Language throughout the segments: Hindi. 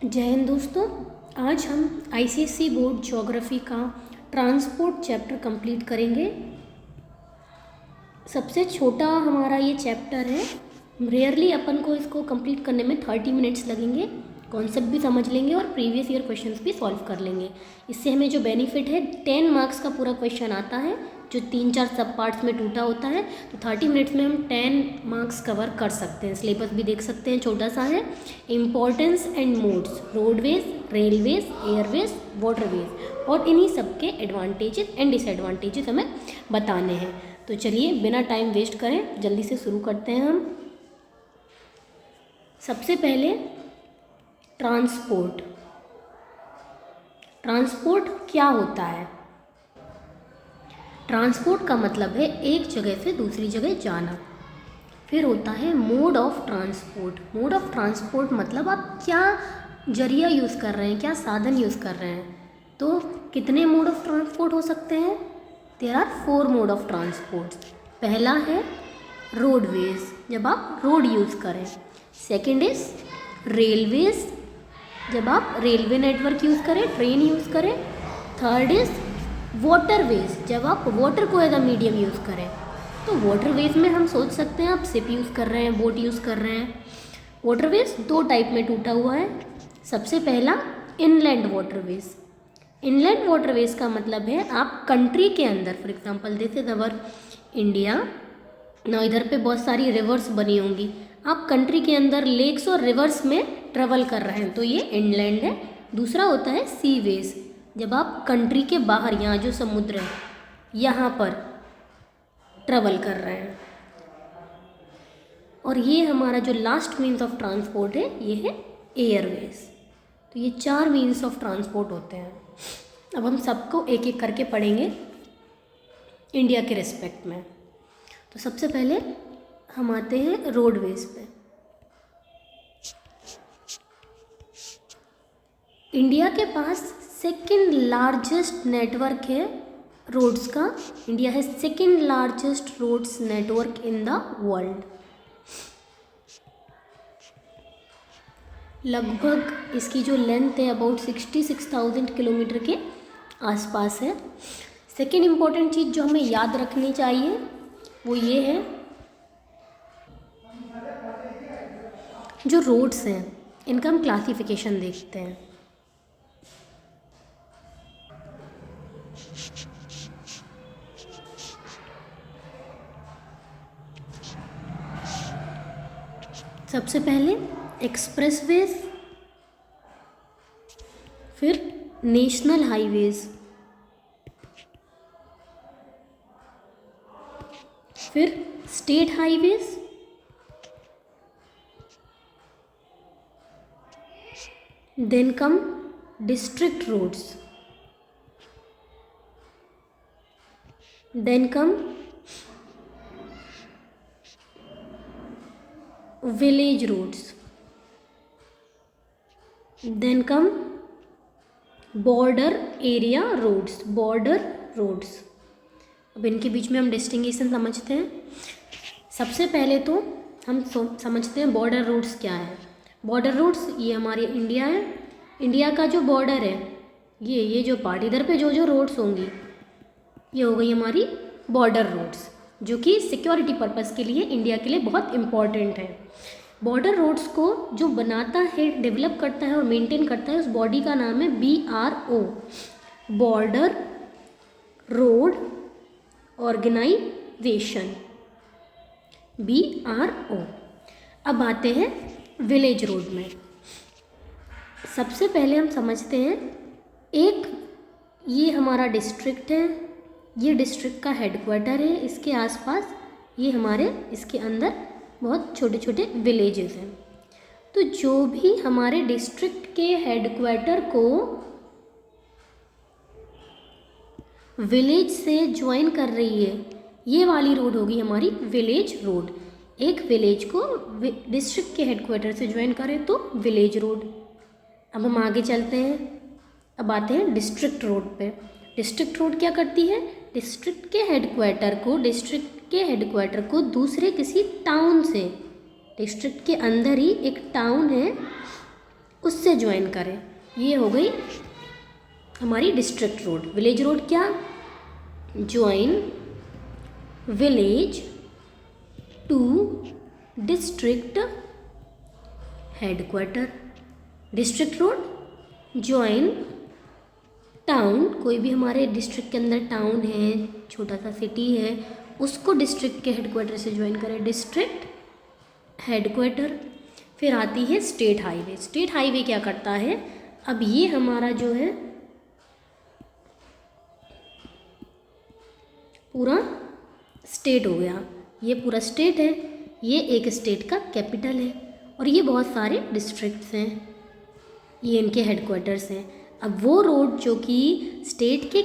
जय हिंद दोस्तों। आज हम आईसीएसई बोर्ड ज्योग्राफी का ट्रांसपोर्ट चैप्टर कंप्लीट करेंगे। सबसे छोटा हमारा ये चैप्टर है। रेयरली अपन को इसको कंप्लीट करने में 30 मिनट्स लगेंगे। कॉन्सेप्ट भी समझ लेंगे और प्रीवियस ईयर क्वेश्चंस भी सॉल्व कर लेंगे। इससे हमें जो बेनिफिट है 10 मार्क्स का पूरा क्वेश्चन आता है जो 3-4 सब पार्ट्स में टूटा होता है। तो 30 मिनट्स में हम 10 मार्क्स कवर कर सकते हैं। सिलेबस भी देख सकते हैं, छोटा सा है। Importance and modes, roadways, railways, Airways, waterways और इन्हीं सब के एडवांटेजेस एंड डिसएडवांटेजेस हमें बताने हैं। तो चलिए बिना टाइम वेस्ट करें जल्दी से शुरू करते हैं हम। सबसे पहले ट्रांसपोर्ट। ट्रांसपोर्ट क्या होता है? ट्रांसपोर्ट का मतलब है एक जगह से दूसरी जगह जाना। फिर होता है mode of transport. Mode of transport मतलब आप क्या जरिया यूज़ कर रहे हैं, क्या साधन यूज़ कर रहे हैं। तो कितने मोड ऑफ ट्रांसपोर्ट हो सकते हैं? There are 4 mode of transport. पहला है रोडवेज, जब आप रोड यूज़ करें। सेकेंड इज रेलवेज, जब आप रेलवे नेटवर्क यूज़ करें, ट्रेन यूज़ करें। थर्ड इज वाटरवेज, जब आप वाटर को एज अ मीडियम यूज़ करें। तो वाटरवेज में हम सोच सकते हैं आप शिप यूज़ कर रहे हैं, बोट यूज़ कर रहे हैं। वाटरवेज 2 टाइप में टूटा हुआ है। सबसे पहला इनलैंड वाटरवेज। इनलैंड वाटरवेज का मतलब है आप कंट्री के अंदर, for example this is our India ना, इधर पे बहुत सारी रिवर्स बनी होंगी। आप कंट्री के अंदर लेक्स और रिवर्स में ट्रेवल कर रहे हैं तो ये इनलैंड है। दूसरा होता है सीवेज, जब आप कंट्री के बाहर, यहाँ जो समुद्र है यहाँ पर ट्रेवल कर रहे हैं। और ये हमारा जो लास्ट मीन्स ऑफ ट्रांसपोर्ट है ये है एयरवेज। तो ये 4 मीन्स ऑफ ट्रांसपोर्ट होते हैं। अब हम सबको एक एक करके पढ़ेंगे इंडिया के रिस्पेक्ट में। तो सबसे पहले हम आते हैं रोडवेज पे। इंडिया के पास सेकंड लार्जेस्ट नेटवर्क है रोड्स का। इंडिया है second largest roads network in the world. लगभग इसकी जो लेंथ है अबाउट 66,000 किलोमीटर के आसपास है। सेकेंड इम्पॉर्टेंट चीज़ जो हमें याद रखनी चाहिए वो ये है, जो रोड्स हैं इनका हम क्लासिफिकेशन देखते हैं। सबसे पहले एक्सप्रेसवेज, फिर नेशनल हाईवेज, फिर state highways, then come district roads, then come village roads, then come border area roads, border roads. अब इनके बीच में हम डिस्टिंगेशन समझते हैं। सबसे पहले तो हम समझते हैं बॉर्डर रोड्स क्या है। बॉर्डर रोड्स ये हमारी इंडिया है। इंडिया का जो बॉर्डर है ये जो पार्ट इधर पे जो रोड्स होंगी ये हो गई हमारी बॉर्डर रोड्स, जो कि सिक्योरिटी पर्पस के लिए इंडिया के लिए बहुत इम्पॉर्टेंट है। बॉर्डर रोड्स को जो बनाता है, डेवलप करता है और मेंटेन करता है, उस बॉडी का नाम है BRO, border road organisation, BRO। अब आते हैं विलेज रोड में। सबसे पहले हम समझते हैं एक ये हमारा डिस्ट्रिक्ट है, ये डिस्ट्रिक्ट का हेडक्वार्टर है। इसके आसपास ये हमारे इसके अंदर बहुत छोटे छोटे विलेजेस हैं। तो जो भी हमारे डिस्ट्रिक्ट के हेडक्वार्टर को विलेज से ज्वाइन कर रही है ये वाली रोड होगी हमारी विलेज रोड। एक विलेज को डिस्ट्रिक्ट के हेडक्वार्टर से ज्वाइन करें तो विलेज रोड। अब हम आगे चलते हैं। अब आते हैं डिस्ट्रिक्ट रोड पे। डिस्ट्रिक्ट रोड क्या करती है? डिस्ट्रिक्ट के हेडक्वार्टर को दूसरे किसी टाउन से, डिस्ट्रिक्ट के अंदर ही एक टाउन है उससे ज्वाइन करें। ये हो गई हमारी डिस्ट्रिक्ट रोड। विलेज रोड क्या? Join village to district headquarter. District road join town, कोई भी हमारे डिस्ट्रिक्ट के अंदर टाउन है, छोटा सा सिटी है, उसको डिस्ट्रिक्ट के हेडक्वार्टर से ज्वाइन करें, डिस्ट्रिक्ट हेडक्वार्टर। फिर आती है स्टेट हाईवे। स्टेट हाईवे क्या करता है? अब ये हमारा जो है पूरा स्टेट हो गया, ये पूरा स्टेट है, ये एक स्टेट का कैपिटल है और ये बहुत सारे डिस्ट्रिक्ट्स हैं, ये इनके हेडक्वार्टर्स हैं। अब वो रोड जो कि स्टेट के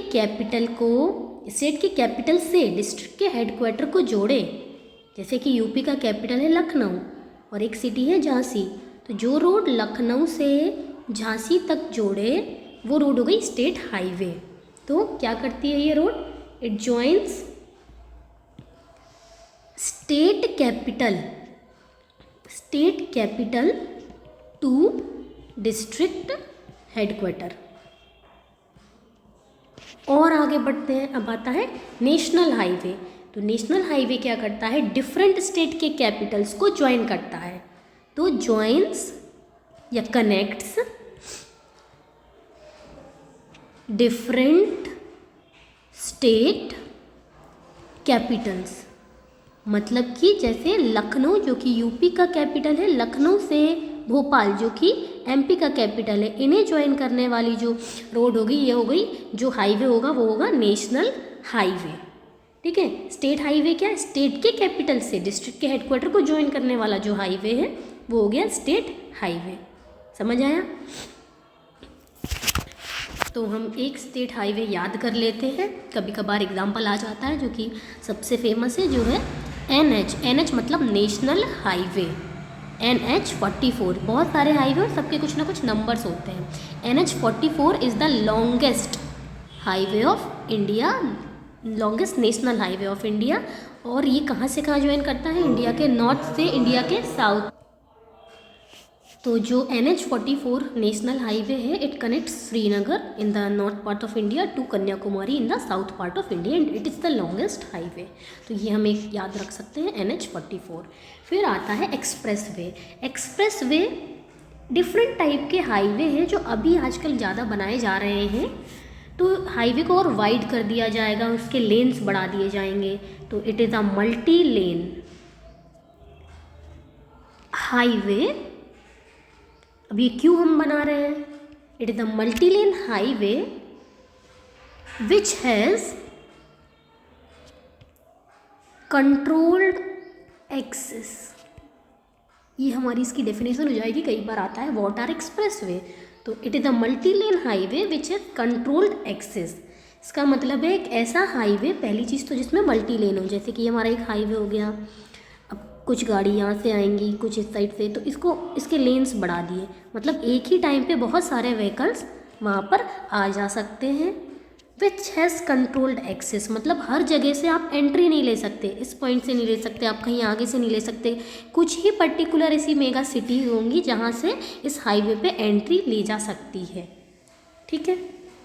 कैपिटल से डिस्ट्रिक्ट के हेडक्वार्टर को जोड़े, जैसे कि यूपी का कैपिटल है लखनऊ और एक सिटी है झांसी, तो जो रोड लखनऊ से झांसी तक जोड़े वो रोड हो गई स्टेट हाईवे। तो क्या करती है ये road? It joins state capital to district headquarter. और आगे बढ़ते हैं, अब आता है नेशनल हाईवे। तो नेशनल हाईवे क्या करता है? डिफरेंट स्टेट के कैपिटल्स को ज्वाइन करता है। तो ज्वाइंस या कनेक्ट्स डिफरेंट स्टेट कैपिटल्स। मतलब कि जैसे लखनऊ जो कि यूपी का कैपिटल है, लखनऊ से भोपाल जो कि एमपी का कैपिटल है, इन्हें ज्वाइन करने वाली जो रोड होगी ये हो गई, जो हाईवे होगा वो होगा नेशनल हाईवे। ठीक है, स्टेट हाईवे क्या है? स्टेट के कैपिटल से डिस्ट्रिक्ट के हेडक्वार्टर को ज्वाइन करने वाला जो हाईवे है वो हो गया स्टेट हाईवे। समझ आया? तो हम एक स्टेट हाईवे याद कर लेते हैं, कभी कभार एग्जाम्पल आ जाता है जो कि सबसे फेमस है, जो है NH मतलब नेशनल हाईवे। NH44, बहुत सारे हाईवे और सबके कुछ ना कुछ नंबर्स होते हैं। NH44 is the longest highway of India, longest national highway of India. और ये कहाँ से कहाँ ज्वाइन करता है? इंडिया के नॉर्थ से इंडिया के साउथ। तो जो NH44 नेशनल हाईवे है, it connects Srinagar in the north part of India to Kanyakumari in the south part of India and it is the longest highway. तो ये हम एक याद रख सकते हैं, NH44। फिर आता है express way. Express way different type के हाईवे हैं जो अभी आजकल ज़्यादा बनाए जा रहे हैं। तो हाईवे को और वाइड कर दिया जाएगा, उसके लेन्स बढ़ा दिए जाएंगे। तो it is a multi lane highway. अब ये क्यों हम बना रहे हैं? It is a multi lane highway which has controlled access. ये हमारी इसकी डेफिनेशन हो जाएगी, कई बार आता है व्हाट आर एक्सप्रेस वे। तो it is a multi lane highway which has controlled access. इसका मतलब है एक ऐसा हाईवे, पहली चीज़ तो जिसमें मल्टी लेन हो, जैसे कि हमारा एक हाईवे हो गया, अब कुछ गाड़ी यहाँ से आएंगी, कुछ इस साइड से, तो इसके लेन्स बढ़ा दिए, मतलब एक ही टाइम पे बहुत सारे व्हीकल्स वहाँ पर आ जा सकते हैं। विच हैज़ कंट्रोल्ड एक्सेस, मतलब हर जगह से आप एंट्री नहीं ले सकते, इस पॉइंट से नहीं ले सकते, आप कहीं आगे से नहीं ले सकते। कुछ ही पर्टिकुलर ऐसी मेगा सिटीज़ होंगी जहाँ से इस हाईवे पे एंट्री ली जा सकती है। ठीक है,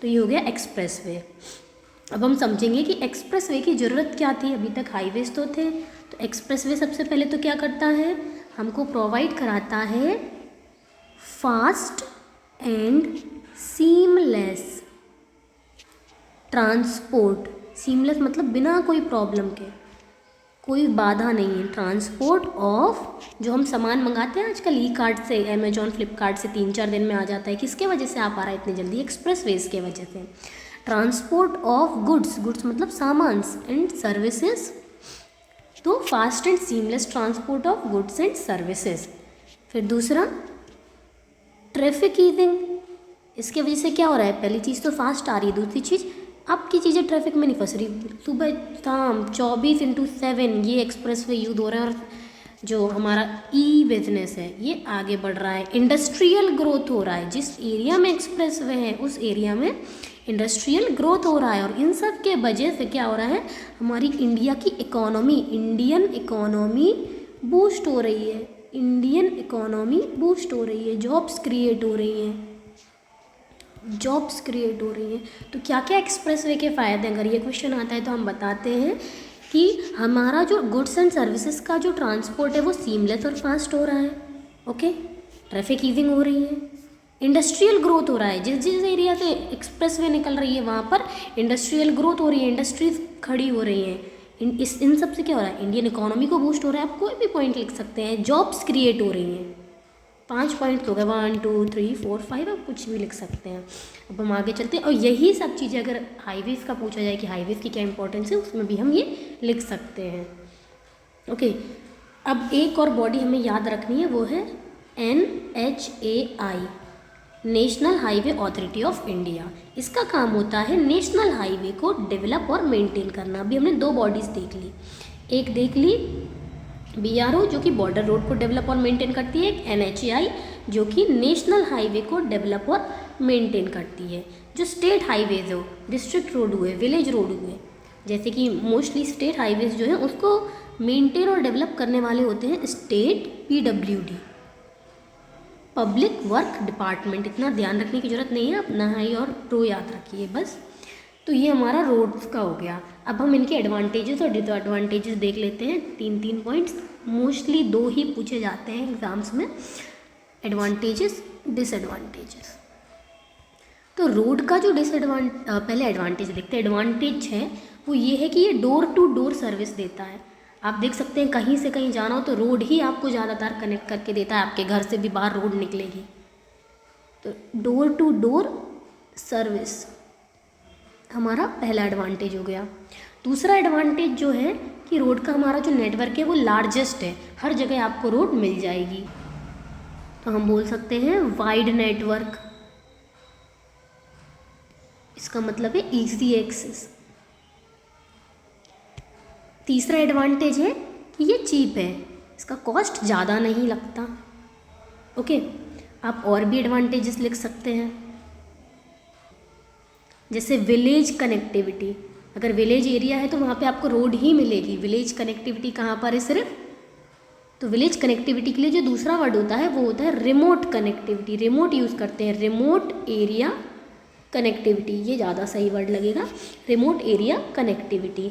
तो ये हो गया एक्सप्रेस वे। अब हम समझेंगे कि एक्सप्रेस वे की ज़रूरत क्या थी। अभी तक हाईवेज तो थे, तो एक्सप्रेस वे सबसे पहले तो क्या करता है, हमको प्रोवाइड कराता है fast and seamless transport. Seamless मतलब बिना कोई प्रॉब्लम के, कोई बाधा नहीं है, ट्रांसपोर्ट ऑफ, जो हम सामान मंगाते हैं आजकल ई कार्ट से, अमेजॉन फ्लिपकार्ट से 3-4 दिन में आ जाता है, किसके वजह से आ पा रहा है इतनी जल्दी? एक्सप्रेस वेज के वजह से। ट्रांसपोर्ट ऑफ गुड्स, गुड्स मतलब सामान्स, एंड सर्विसेज, तो fast and seamless transport of goods and services. फिर दूसरा ट्रैफिक ईजिंग, इसके वजह से क्या हो रहा है, पहली चीज़ तो फास्ट आ रही है, दूसरी चीज़ आपकी चीज़ें ट्रैफिक में नहीं फंस रही, सुबह शाम 24/7 ये एक्सप्रेस वे यूज हो रहा है। और जो हमारा ई बिजनेस है ये आगे बढ़ रहा है, इंडस्ट्रियल ग्रोथ हो रहा है, जिस एरिया में एक्सप्रेस वे है उस एरिया में इंडस्ट्रियल ग्रोथ हो रहा है। और इन सब के वजह से क्या हो रहा है, हमारी इंडिया की इकोनॉमी, इंडियन इकोनॉमी बूस्ट हो रही है। इंडियन इकोनॉमी बूस्ट हो रही है, जॉब्स क्रिएट हो रही हैं, जॉब्स क्रिएट हो रही हैं। तो क्या क्या एक्सप्रेसवे के फ़ायदे, अगर ये क्वेश्चन आता है तो हम बताते हैं कि हमारा जो गुड्स एंड सर्विसेज का जो ट्रांसपोर्ट है वो सीमलेस और फास्ट हो रहा है। ओके, ट्रैफिक ईजिंग हो रही है, इंडस्ट्रियल ग्रोथ हो रहा है, जिस जिस एरिया से एक्सप्रेसवे निकल रही है वहाँ पर इंडस्ट्रियल ग्रोथ हो रही है, इंडस्ट्रीज खड़ी हो रही हैं। इन सब से क्या हो रहा है, इंडियन इकोनॉमी को बूस्ट हो रहा है। आप कोई भी पॉइंट लिख सकते हैं, जॉब्स क्रिएट हो रही हैं। 5 पॉइंट हो गए, 1 2 3 4 5, आप कुछ भी लिख सकते हैं। अब हम आगे चलते हैं, और यही सब चीज़ें अगर हाईवेज़ का पूछा जाए कि हाईवेज़ की क्या इंपॉर्टेंस है, उसमें भी हम ये लिख सकते हैं। ओके, अब एक और बॉडी हमें याद रखनी है, वो है NHAI, national highway authority of India. इसका काम होता है नेशनल हाईवे को डेवलप और मेंटेन करना। अभी हमने 2 बॉडीज़ देख ली, एक देख ली BRO जो कि बॉर्डर रोड को डेवलप और मेंटेन करती है, एक NHAI जो कि नेशनल हाईवे को डेवलप और मेंटेन करती है। जो स्टेट हाईवेज हो, डिस्ट्रिक्ट रोड हुए, विलेज रोड हुए, जैसे कि मोस्टली स्टेट हाईवेज जो है उसको मेंटेन और डेवलप करने वाले होते हैं state PWD, public work department. इतना ध्यान रखने की ज़रूरत नहीं है, अपना हाई और प्रो याद रखिए बस। तो ये हमारा रोड्स का हो गया। अब हम इनके एडवांटेजेस और डिसएडवांटेजेस देख लेते हैं, 3 पॉइंट्स, मोस्टली 2 ही पूछे जाते हैं एग्जाम्स में, एडवांटेजेस डिसएडवांटेजेस। तो रोड का जो पहले एडवांटेज देखते हैं। एडवांटेज है वो ये है कि ये डोर टू डोर सर्विस देता है। आप देख सकते हैं कहीं से कहीं जाना हो तो रोड ही आपको ज़्यादातर कनेक्ट करके देता है, आपके घर से भी बाहर रोड निकलेगी। तो डोर टू डोर सर्विस हमारा पहला एडवांटेज हो गया। दूसरा एडवांटेज जो है कि रोड का हमारा जो नेटवर्क है वो लार्जेस्ट है, हर जगह आपको रोड मिल जाएगी। तो हम बोल सकते हैं वाइड नेटवर्क, इसका मतलब है इजी एक्सेस। तीसरा एडवांटेज है कि ये चीप है, इसका कॉस्ट ज़्यादा नहीं लगता। ओके, आप और भी एडवांटेजेस लिख सकते हैं, जैसे विलेज कनेक्टिविटी। अगर विलेज एरिया है तो वहाँ पे आपको रोड ही मिलेगी। विलेज कनेक्टिविटी कहाँ पर है सिर्फ, तो विलेज कनेक्टिविटी के लिए जो दूसरा वर्ड होता है वो होता है रिमोट कनेक्टिविटी। रिमोट यूज़ करते हैं, रिमोट एरिया कनेक्टिविटी, ये ज़्यादा सही वर्ड लगेगा, रिमोट एरिया कनेक्टिविटी।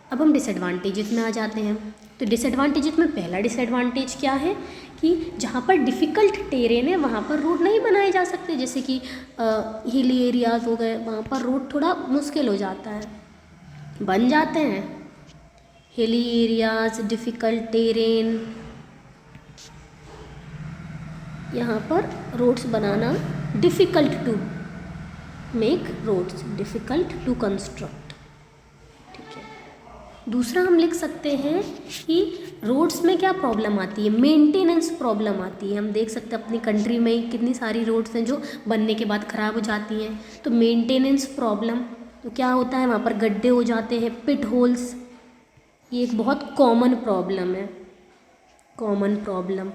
अब हम डिसएडवांटेजेस में आ जाते हैं। तो डिसएडवांटेजेस में पहला डिसएडवांटेज क्या है कि जहाँ पर डिफ़िकल्ट टेरेन है वहाँ पर रोड नहीं बनाए जा सकते, जैसे कि हिली एरियाज़ हो गए, वहाँ पर रोड थोड़ा मुश्किल हो जाता है। बन जाते हैं हिली एरियाज़, डिफ़िकल्ट टेरेन, यहाँ पर रोड्स बनाना difficult to make roads, difficult to construct. ठीक है, दूसरा हम लिख सकते हैं कि रोड्स में क्या प्रॉब्लम आती है, मेंटेनेंस प्रॉब्लम आती है। हम देख सकते हैं अपनी कंट्री में कितनी सारी रोड्स हैं जो बनने के बाद ख़राब हो जाती हैं। तो मेंटेनेंस प्रॉब्लम, तो क्या होता है, वहाँ पर गड्ढे हो जाते हैं, पिट होल्स, ये एक बहुत कॉमन प्रॉब्लम है, कॉमन प्रॉब्लम।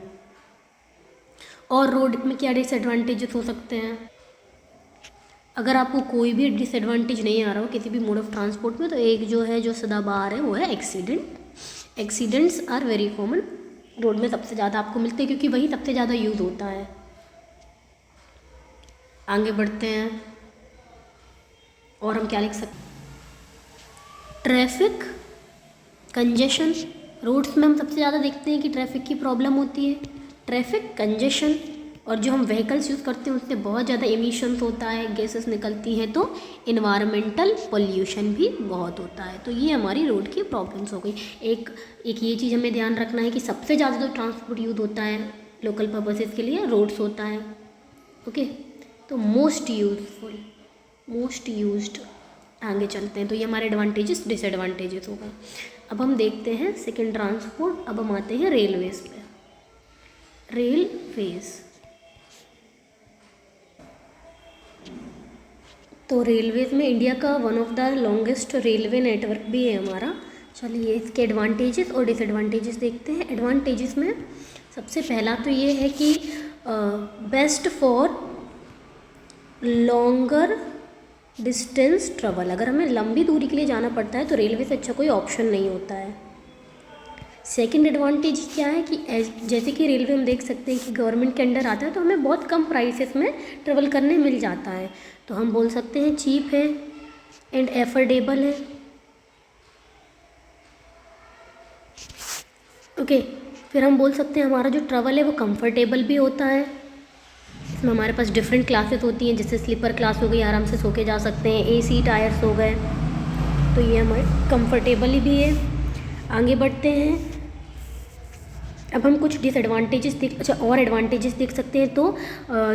और रोड में क्या डिसएडवांटेजेस हो सकते हैं, अगर आपको कोई भी डिसएडवांटेज नहीं आ रहा हो किसी भी मोड ऑफ ट्रांसपोर्ट में, तो एक जो है जो सदाबहार है वो है accident. Accidents are very common, road में सबसे ज़्यादा आपको मिलते हैं क्योंकि वही सबसे ज़्यादा यूज़ होता है। आगे बढ़ते हैं, और हम क्या लिख सकते हैं, ट्रैफिक कंजेशन। रोड्स में हम सबसे ज़्यादा देखते हैं कि ट्रैफिक की प्रॉब्लम होती है, ट्रैफिक कंजेशन। और जो हम व्हीकल्स यूज़ करते हैं उससे बहुत ज़्यादा एमिशंस होता है, गैसेस निकलती हैं, तो इन्वायरमेंटल पोल्यूशन भी बहुत होता है। तो ये हमारी रोड की प्रॉब्लम्स हो गई। एक ये चीज़ हमें ध्यान रखना है कि सबसे ज़्यादा जो ट्रांसपोर्ट यूज होता है लोकल पर्पसेस के लिए रोड्स होता है। ओके, तो मोस्ट यूजफुल, मोस्ट यूज्ड। आगे चलते हैं, तो ये हमारे एडवांटेजेस डिसएडवांटेजेस हो गए। अब हम देखते हैं सेकेंड ट्रांसपोर्ट। अब हम आते हैं रेलवेज़ पे। रेलवेज़, तो रेलवेज़ में इंडिया का one of the longest railway network भी है हमारा। चलिए इसके एडवांटेजेस और डिसएडवांटेजेस देखते हैं। एडवांटेजेस में सबसे पहला तो ये है कि best for longer distance travel. अगर हमें लंबी दूरी के लिए जाना पड़ता है तो रेलवे से अच्छा कोई ऑप्शन नहीं होता है। सेकंड एडवांटेज क्या है कि जैसे कि रेलवे हम देख सकते हैं कि गवर्नमेंट के अंडर आता है तो हमें बहुत कम प्राइसेस में ट्रेवल करने मिल जाता है। तो हम बोल सकते हैं चीप है एंड एफोर्डेबल है। ओके, फिर हम बोल सकते हैं हमारा जो ट्रैवल है वो कंफर्टेबल भी होता है। इसमें हमारे पास डिफरेंट क्लासेस होती हैं, जैसे स्लीपर क्लास हो गई, आराम से सो के जा सकते हैं, एसी टायर्स हो गए, तो ये हमारे कंफर्टेबल भी है। आगे बढ़ते हैं, अब हम कुछ डिसएडवांटेजेस और एडवांटेजेस देख सकते हैं। तो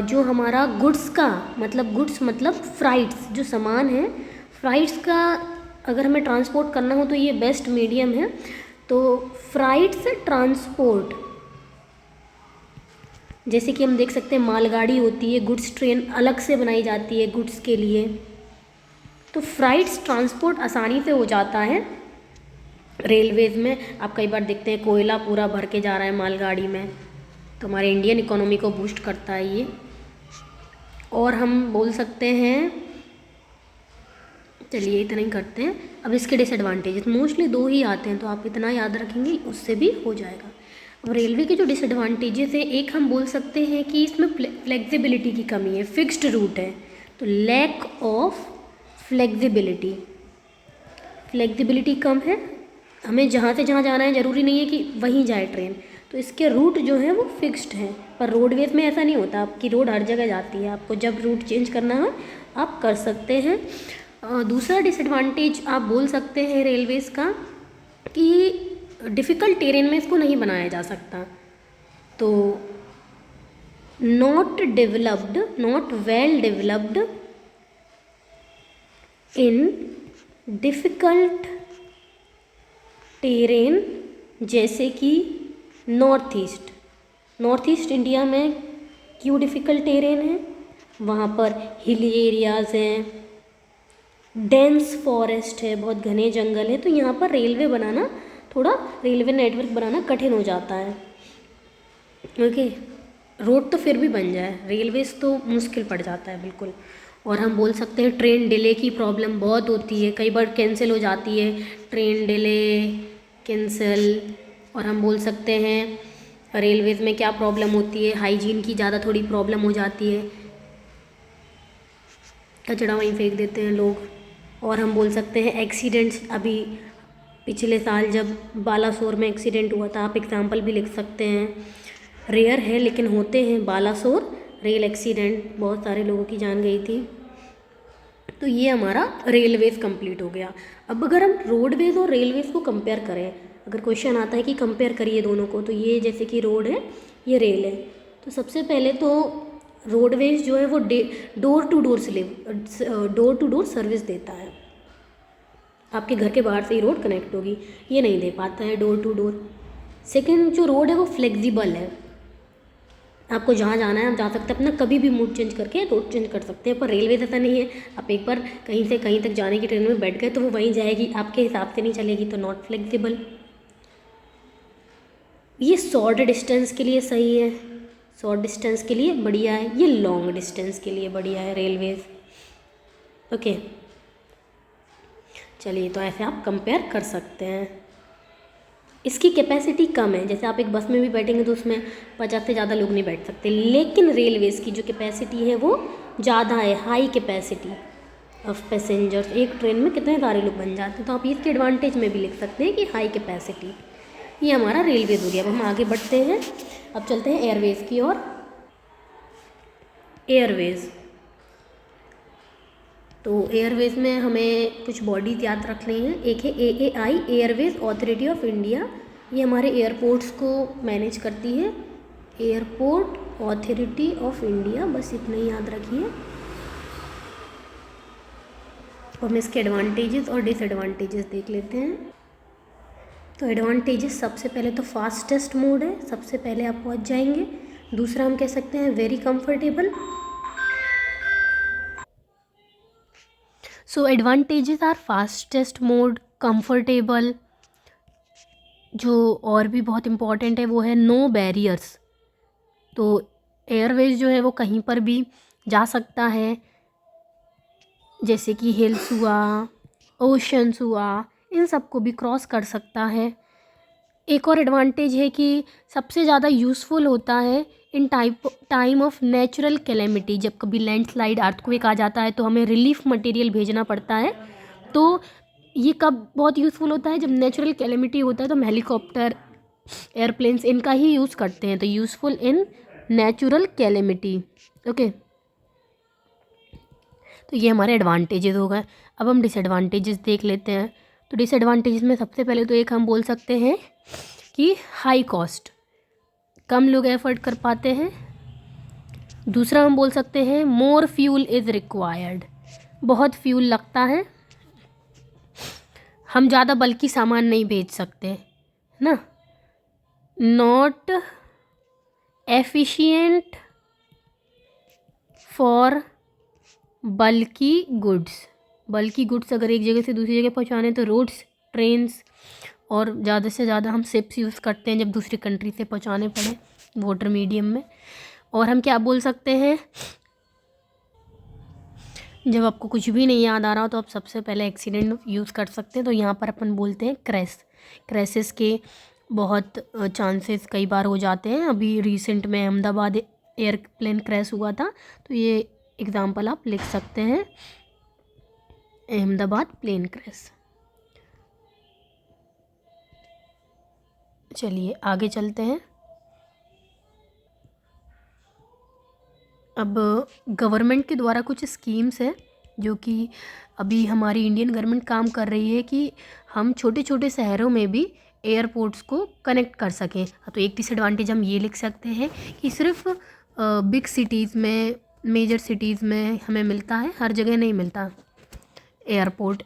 जो हमारा गुड्स का गुड्स मतलब फ्राइट्स, जो सामान है फ्राइट्स का अगर हमें ट्रांसपोर्ट करना हो तो ये बेस्ट मीडियम है। तो फ्राइट्स ट्रांसपोर्ट, जैसे कि हम देख सकते हैं मालगाड़ी होती है, गुड्स ट्रेन अलग से बनाई जाती है गुड्स के लिए, तो फ्राइट्स ट्रांसपोर्ट आसानी से हो जाता है। रेलवेज़ में आप कई बार देखते हैं कोयला पूरा भर के जा रहा है मालगाड़ी में, तो हमारे इंडियन इकोनॉमी को बूस्ट करता है ये। और हम बोल सकते हैं, चलिए इतना ही करते हैं। अब इसके डिसएडवांटेजेस मोस्टली 2 ही आते हैं, तो आप इतना याद रखेंगे उससे भी हो जाएगा। अब रेलवे के जो डिसएडवांटेजेस है, एक हम बोल सकते हैं कि इसमें फ्लेक्सिबिलिटी की कमी है, फिक्स्ड रूट है, तो लैक ऑफ फ्लेक्सिबिलिटी कम है। हमें जहाँ से जहाँ जाना है ज़रूरी नहीं है कि वहीं जाए ट्रेन, तो इसके रूट जो है वो फिक्स्ड है। पर रोडवेज में ऐसा नहीं होता, आपकी रोड हर जगह जाती है, आपको जब रूट चेंज करना हो आप कर सकते हैं। दूसरा डिसएडवांटेज आप बोल सकते हैं रेलवेज़ का कि डिफ़िकल्ट टेरेन में इसको नहीं बनाया जा सकता, तो not well developed in difficult terrain, जैसे कि नॉर्थ ईस्ट इंडिया में क्यों डिफ़िकल्ट टेरेन है, वहाँ पर हिली एरियाज़ हैं, डेंस फॉरेस्ट है, बहुत घने जंगल है, तो यहाँ पर रेलवे नेटवर्क बनाना कठिन हो जाता है। ओके, रोड तो फिर भी बन जाए, रेलवेज़ तो मुश्किल पड़ जाता है बिल्कुल। और हम बोल सकते हैं ट्रेन डिले की प्रॉब्लम बहुत होती है, कई बार कैंसिल हो जाती है ट्रेन, डिले कैंसिल। और हम बोल सकते हैं रेलवेज़ में क्या प्रॉब्लम होती है, हाइजीन की ज़्यादा थोड़ी प्रॉब्लम हो जाती है, कचरा वहीं फेंक देते हैं लोग। और हम बोल सकते हैं एक्सीडेंट्स, अभी पिछले साल जब बालासोर में एक्सीडेंट हुआ था, आप एग्जाम्पल भी लिख सकते हैं, रेयर है लेकिन होते हैं बालासोर रेल एक्सीडेंट, बहुत सारे लोगों की जान गई थी। तो ये हमारा रेलवेज़ कंप्लीट हो गया। अब अगर हम रोडवेज़ और रेलवेज़ को कंपेयर करें, अगर क्वेश्चन आता है कि कंपेयर करिए दोनों को, तो ये जैसे कि रोड है, ये रेल है, तो सबसे पहले तो रोडवेज़ जो है वो डोर टू डोर सर्विस देता है, आपके घर के बाहर से ही रोड कनेक्ट होगी, ये नहीं दे पाता है डोर टू डोर। सेकेंड जो रोड है वो फ्लेक्सिबल है, आपको जहाँ जाना है आप जा सकते हैं, अपना कभी भी मूड चेंज करके रोड चेंज कर सकते हैं। पर रेलवे ऐसा नहीं है, आप एक बार कहीं से कहीं तक जाने की ट्रेन में बैठ गए तो वो वहीं जाएगी, आपके हिसाब से नहीं चलेगी, तो नॉट फ्लेक्सिबल। ये शॉर्ट डिस्टेंस के लिए सही है, शॉर्ट डिस्टेंस के लिए बढ़िया है, ये लॉन्ग डिस्टेंस के लिए बढ़िया है रेलवेज़। ओके, चलिए, तो ऐसे आप कंपेयर कर सकते हैं। इसकी कैपेसिटी कम है, जैसे आप एक बस में भी बैठेंगे तो उसमें 50 से ज़्यादा लोग नहीं बैठ सकते, लेकिन रेलवेज़ की जो कैपेसिटी है वो ज़्यादा है, हाई कैपेसिटी ऑफ पैसेंजर्स, एक ट्रेन में कितने सारे लोग बन जाते हैं, तो आप इसके एडवांटेज में भी लिख सकते हैं कि हाई कैपेसिटी। ये हमारा रेलवेज़ हो गया। अब हम आगे बढ़ते हैं, अब चलते हैं एयरवेज़ की ओर। एयरवेज़, तो एयरवेज़ में हमें कुछ बॉडीज़ याद रखनी है। एक है AAI, Airways authority of India, ये हमारे एयरपोर्ट्स को मैनेज करती है, एयरपोर्ट अथॉरिटी ऑफ इंडिया, बस इतना ही याद रखिए। हम इसके एडवांटेजेस और डिसएडवांटेजेस देख लेते हैं। तो एडवांटेजेस, सबसे पहले तो फास्टेस्ट मोड है, सबसे पहले आप पहुंच जाएंगे। दूसरा हम कह सकते हैं very comfortable. So advantages are fastest mode, comfortable, जो और भी बहुत इम्पॉर्टेंट है वो है नो बैरियर्स, तो एयरवेज जो है वो कहीं पर भी जा सकता है, जैसे कि हिल्स हुआ, ओशंस हुआ, इन सब को भी क्रॉस कर सकता है। एक और एडवांटेज है कि सबसे ज़्यादा यूज़फुल होता है in time of natural calamity. जब कभी लैंडस्लाइड, अर्थक्वेक आ जाता है तो हमें रिलीफ मटेरियल भेजना पड़ता है। तो ये कब बहुत यूज़फुल होता है? जब नेचुरल कैलेमिटी होता है तो हम हेलीकॉप्टर, एयरप्लेन्स इनका ही यूज़ करते हैं। तो useful in natural calamity. Okay, तो ये हमारे एडवांटेजेस हो गए। अब हम डिसएडवांटेजेस देख लेते हैं। तो डिसएडवांटेजेस में सबसे पहले तो एक हम बोल सकते हैं कि हाई कॉस्ट, कम लोग एफर्ट कर पाते हैं। दूसरा हम बोल सकते हैं मोर फ्यूल इज़ रिक्वायर्ड, बहुत फ्यूल लगता है, हम ज़्यादा बल्कि सामान नहीं भेज सकते ना। नॉट एफिशिएंट फॉर बल्कि गुड्स अगर एक जगह से दूसरी जगह पहुंचाने तो रोड्स, ट्रेन्स और ज़्यादा से ज़्यादा हम शिप्स यूज़ करते हैं जब दूसरी कंट्री से पहुंचाने पड़े वाटर मीडियम में। और हम क्या बोल सकते हैं, जब आपको कुछ भी नहीं याद आ रहा हो तो आप सबसे पहले एक्सीडेंट यूज़ कर सकते हैं। तो यहाँ पर अपन बोलते हैं क्रैशेस के बहुत चांसेस कई बार हो जाते हैं। अभी रिसेंट में अहमदाबाद एयरप्लेन क्रैश हुआ था, तो ये एग्ज़ाम्पल आप लिख सकते हैं, अहमदाबाद प्लेन क्रैश। चलिए आगे चलते हैं। अब गवर्नमेंट के द्वारा कुछ स्कीम्स है जो कि अभी हमारी इंडियन गवर्नमेंट काम कर रही है कि हम छोटे छोटे शहरों में भी एयरपोर्ट्स को कनेक्ट कर सकें। तो एक डिसएडवांटेज हम ये लिख सकते हैं कि सिर्फ बिग सिटीज़ में, मेजर सिटीज़ में हमें मिलता है, हर जगह नहीं मिलता एयरपोर्ट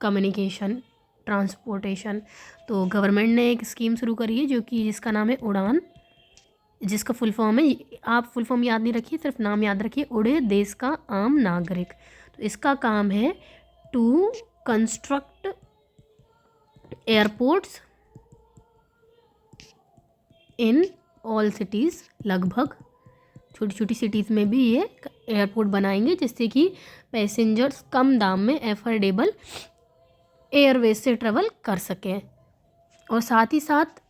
कम्युनिकेशन, ट्रांसपोर्टेशन। तो गवर्नमेंट ने एक स्कीम शुरू करी है जो कि जिसका नाम है उड़ान, जिसका फुल फॉर्म है, आप फुल फॉर्म याद नहीं रखिए, सिर्फ नाम याद रखिए, उड़े देश का आम नागरिक। तो इसका काम है to construct airports in all cities, लगभग छोटी छोटी सिटीज़ में भी ये एयरपोर्ट बनाएंगे जिससे कि पैसेंजर्स कम दाम में एफोर्डेबल एयरवेज से ट्रेवल कर सकें। और साथ ही साथ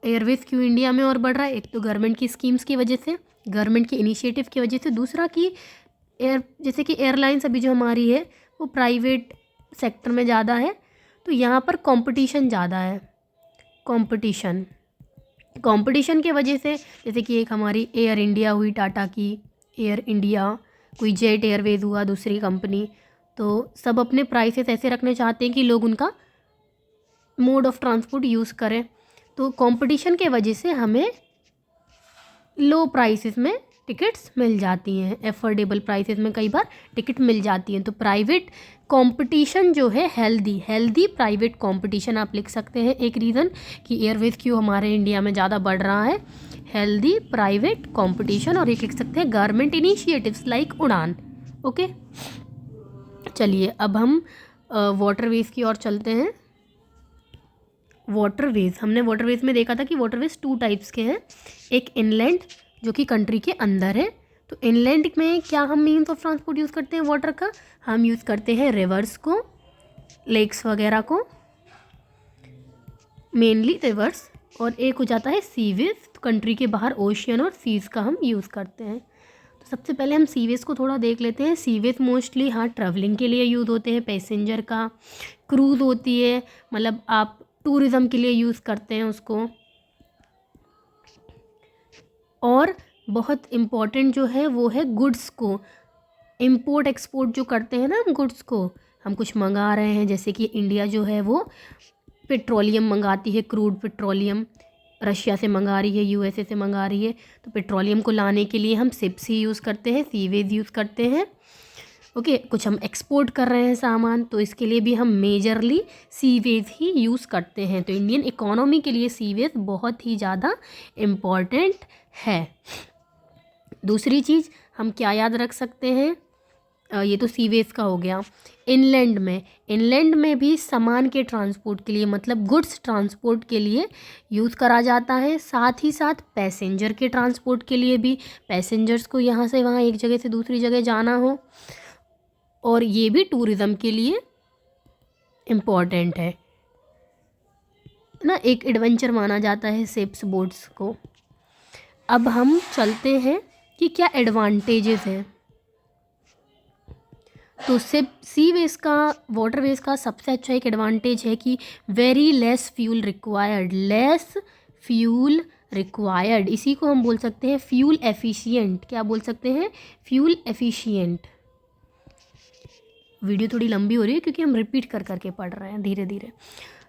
एयरवेज क्यों इंडिया में और बढ़ रहा है, एक तो गवर्नमेंट की स्कीम्स की वजह से, गवर्नमेंट के इनिशिएटिव की वजह से, दूसरा कि जैसे कि एयरलाइंस अभी जो हमारी है वो प्राइवेट सेक्टर में ज़्यादा है, तो यहाँ पर कंपटीशन ज़्यादा है। कंपटीशन के वजह से, जैसे कि एक हमारी एयर इंडिया हुई, टाटा की एयर इंडिया, कोई जेट एयरवेज हुआ दूसरी कंपनी, तो सब अपने प्राइसेस ऐसे रखने चाहते हैं कि लोग उनका मोड ऑफ ट्रांसपोर्ट यूज़ करें। तो कंपटीशन के वजह से हमें लो प्राइसेस में टिकट्स मिल जाती हैं, एफोर्डेबल प्राइसेस में कई बार टिकट मिल जाती हैं। तो प्राइवेट कंपटीशन जो है, हेल्दी प्राइवेट कंपटीशन आप लिख सकते हैं। एक रीज़न कि एयरवेज क्यों हमारे इंडिया में ज़्यादा बढ़ रहा है, हेल्दी प्राइवेट कंपटीशन। और एक लिख सकते हैं गवर्नमेंट इनिशिएटिव्स लाइक उड़ान। ओके, चलिए अब हम वाटरवेज की ओर चलते हैं। वाटरवेज, हमने वाटरवेज में देखा था कि वाटरवेज 2 टाइप्स के हैं। एक इनलैंड जो कि कंट्री के अंदर है। तो इनलैंड में क्या हम मीन्स ऑफ ट्रांसपोर्ट यूज़ करते हैं वाटर का, हम यूज़ करते हैं रिवर्स को, लेक्स वगैरह को, मेनली रिवर्स। और एक हो जाता है सीवेज, तो कंट्री के बाहर ओशियन और सीज़ का हम यूज़ करते हैं। तो सबसे पहले हम सीवेज को थोड़ा देख लेते हैं। सीवेज मोस्टली हाँ ट्रैवलिंग के लिए यूज़ होते हैं, पैसेंजर का, क्रूज़ होती है, मतलब आप टूरिज़्म के लिए यूज़ करते हैं उसको। और बहुत इम्पॉर्टेंट जो है वो है गुड्स को इम्पोर्ट एक्सपोर्ट जो करते हैं ना हम गुड्स को, हम कुछ मंगा रहे हैं, जैसे कि इंडिया जो है वो पेट्रोलियम मंगाती है, क्रूड पेट्रोलियम रशिया से मंगा रही है, यूएसए से मंगा रही है। तो पेट्रोलियम को लाने के लिए हम शिप्स ही यूज़ करते हैं, सीवेज यूज़ करते हैं। ओके, कुछ हम एक्सपोर्ट कर रहे हैं सामान, तो इसके लिए भी हम मेजरली सीवेज ही यूज़ करते हैं। तो इंडियन इकोनॉमी के लिए सीवेज बहुत ही ज़्यादा इम्पॉर्टेंट है। दूसरी चीज़ हम क्या याद रख सकते हैं, ये तो सीवेज का हो गया। इनलैंड में भी सामान के ट्रांसपोर्ट के लिए, मतलब गुड्स ट्रांसपोर्ट के लिए यूज़ करा जाता है। साथ ही साथ पैसेंजर के ट्रांसपोर्ट के लिए भी, पैसेंजर्स को यहाँ से वहाँ एक जगह से दूसरी जगह जाना हो, और ये भी टूरिज़्म के लिए इम्पॉर्टेंट है। ना एक एडवेंचर माना जाता है शिप्स बोट्स को। अब हम चलते हैं कि क्या एडवांटेजेस हैं। तो सी वेज का, वाटर वेज का सबसे अच्छा एक एडवांटेज है कि very less fuel required, less fuel required, इसी को हम बोल सकते हैं फ्यूल एफिशिएंट। क्या बोल सकते हैं? Fuel efficient. वीडियो थोड़ी लंबी हो रही है क्योंकि हम रिपीट कर करके पढ़ रहे हैं धीरे धीरे।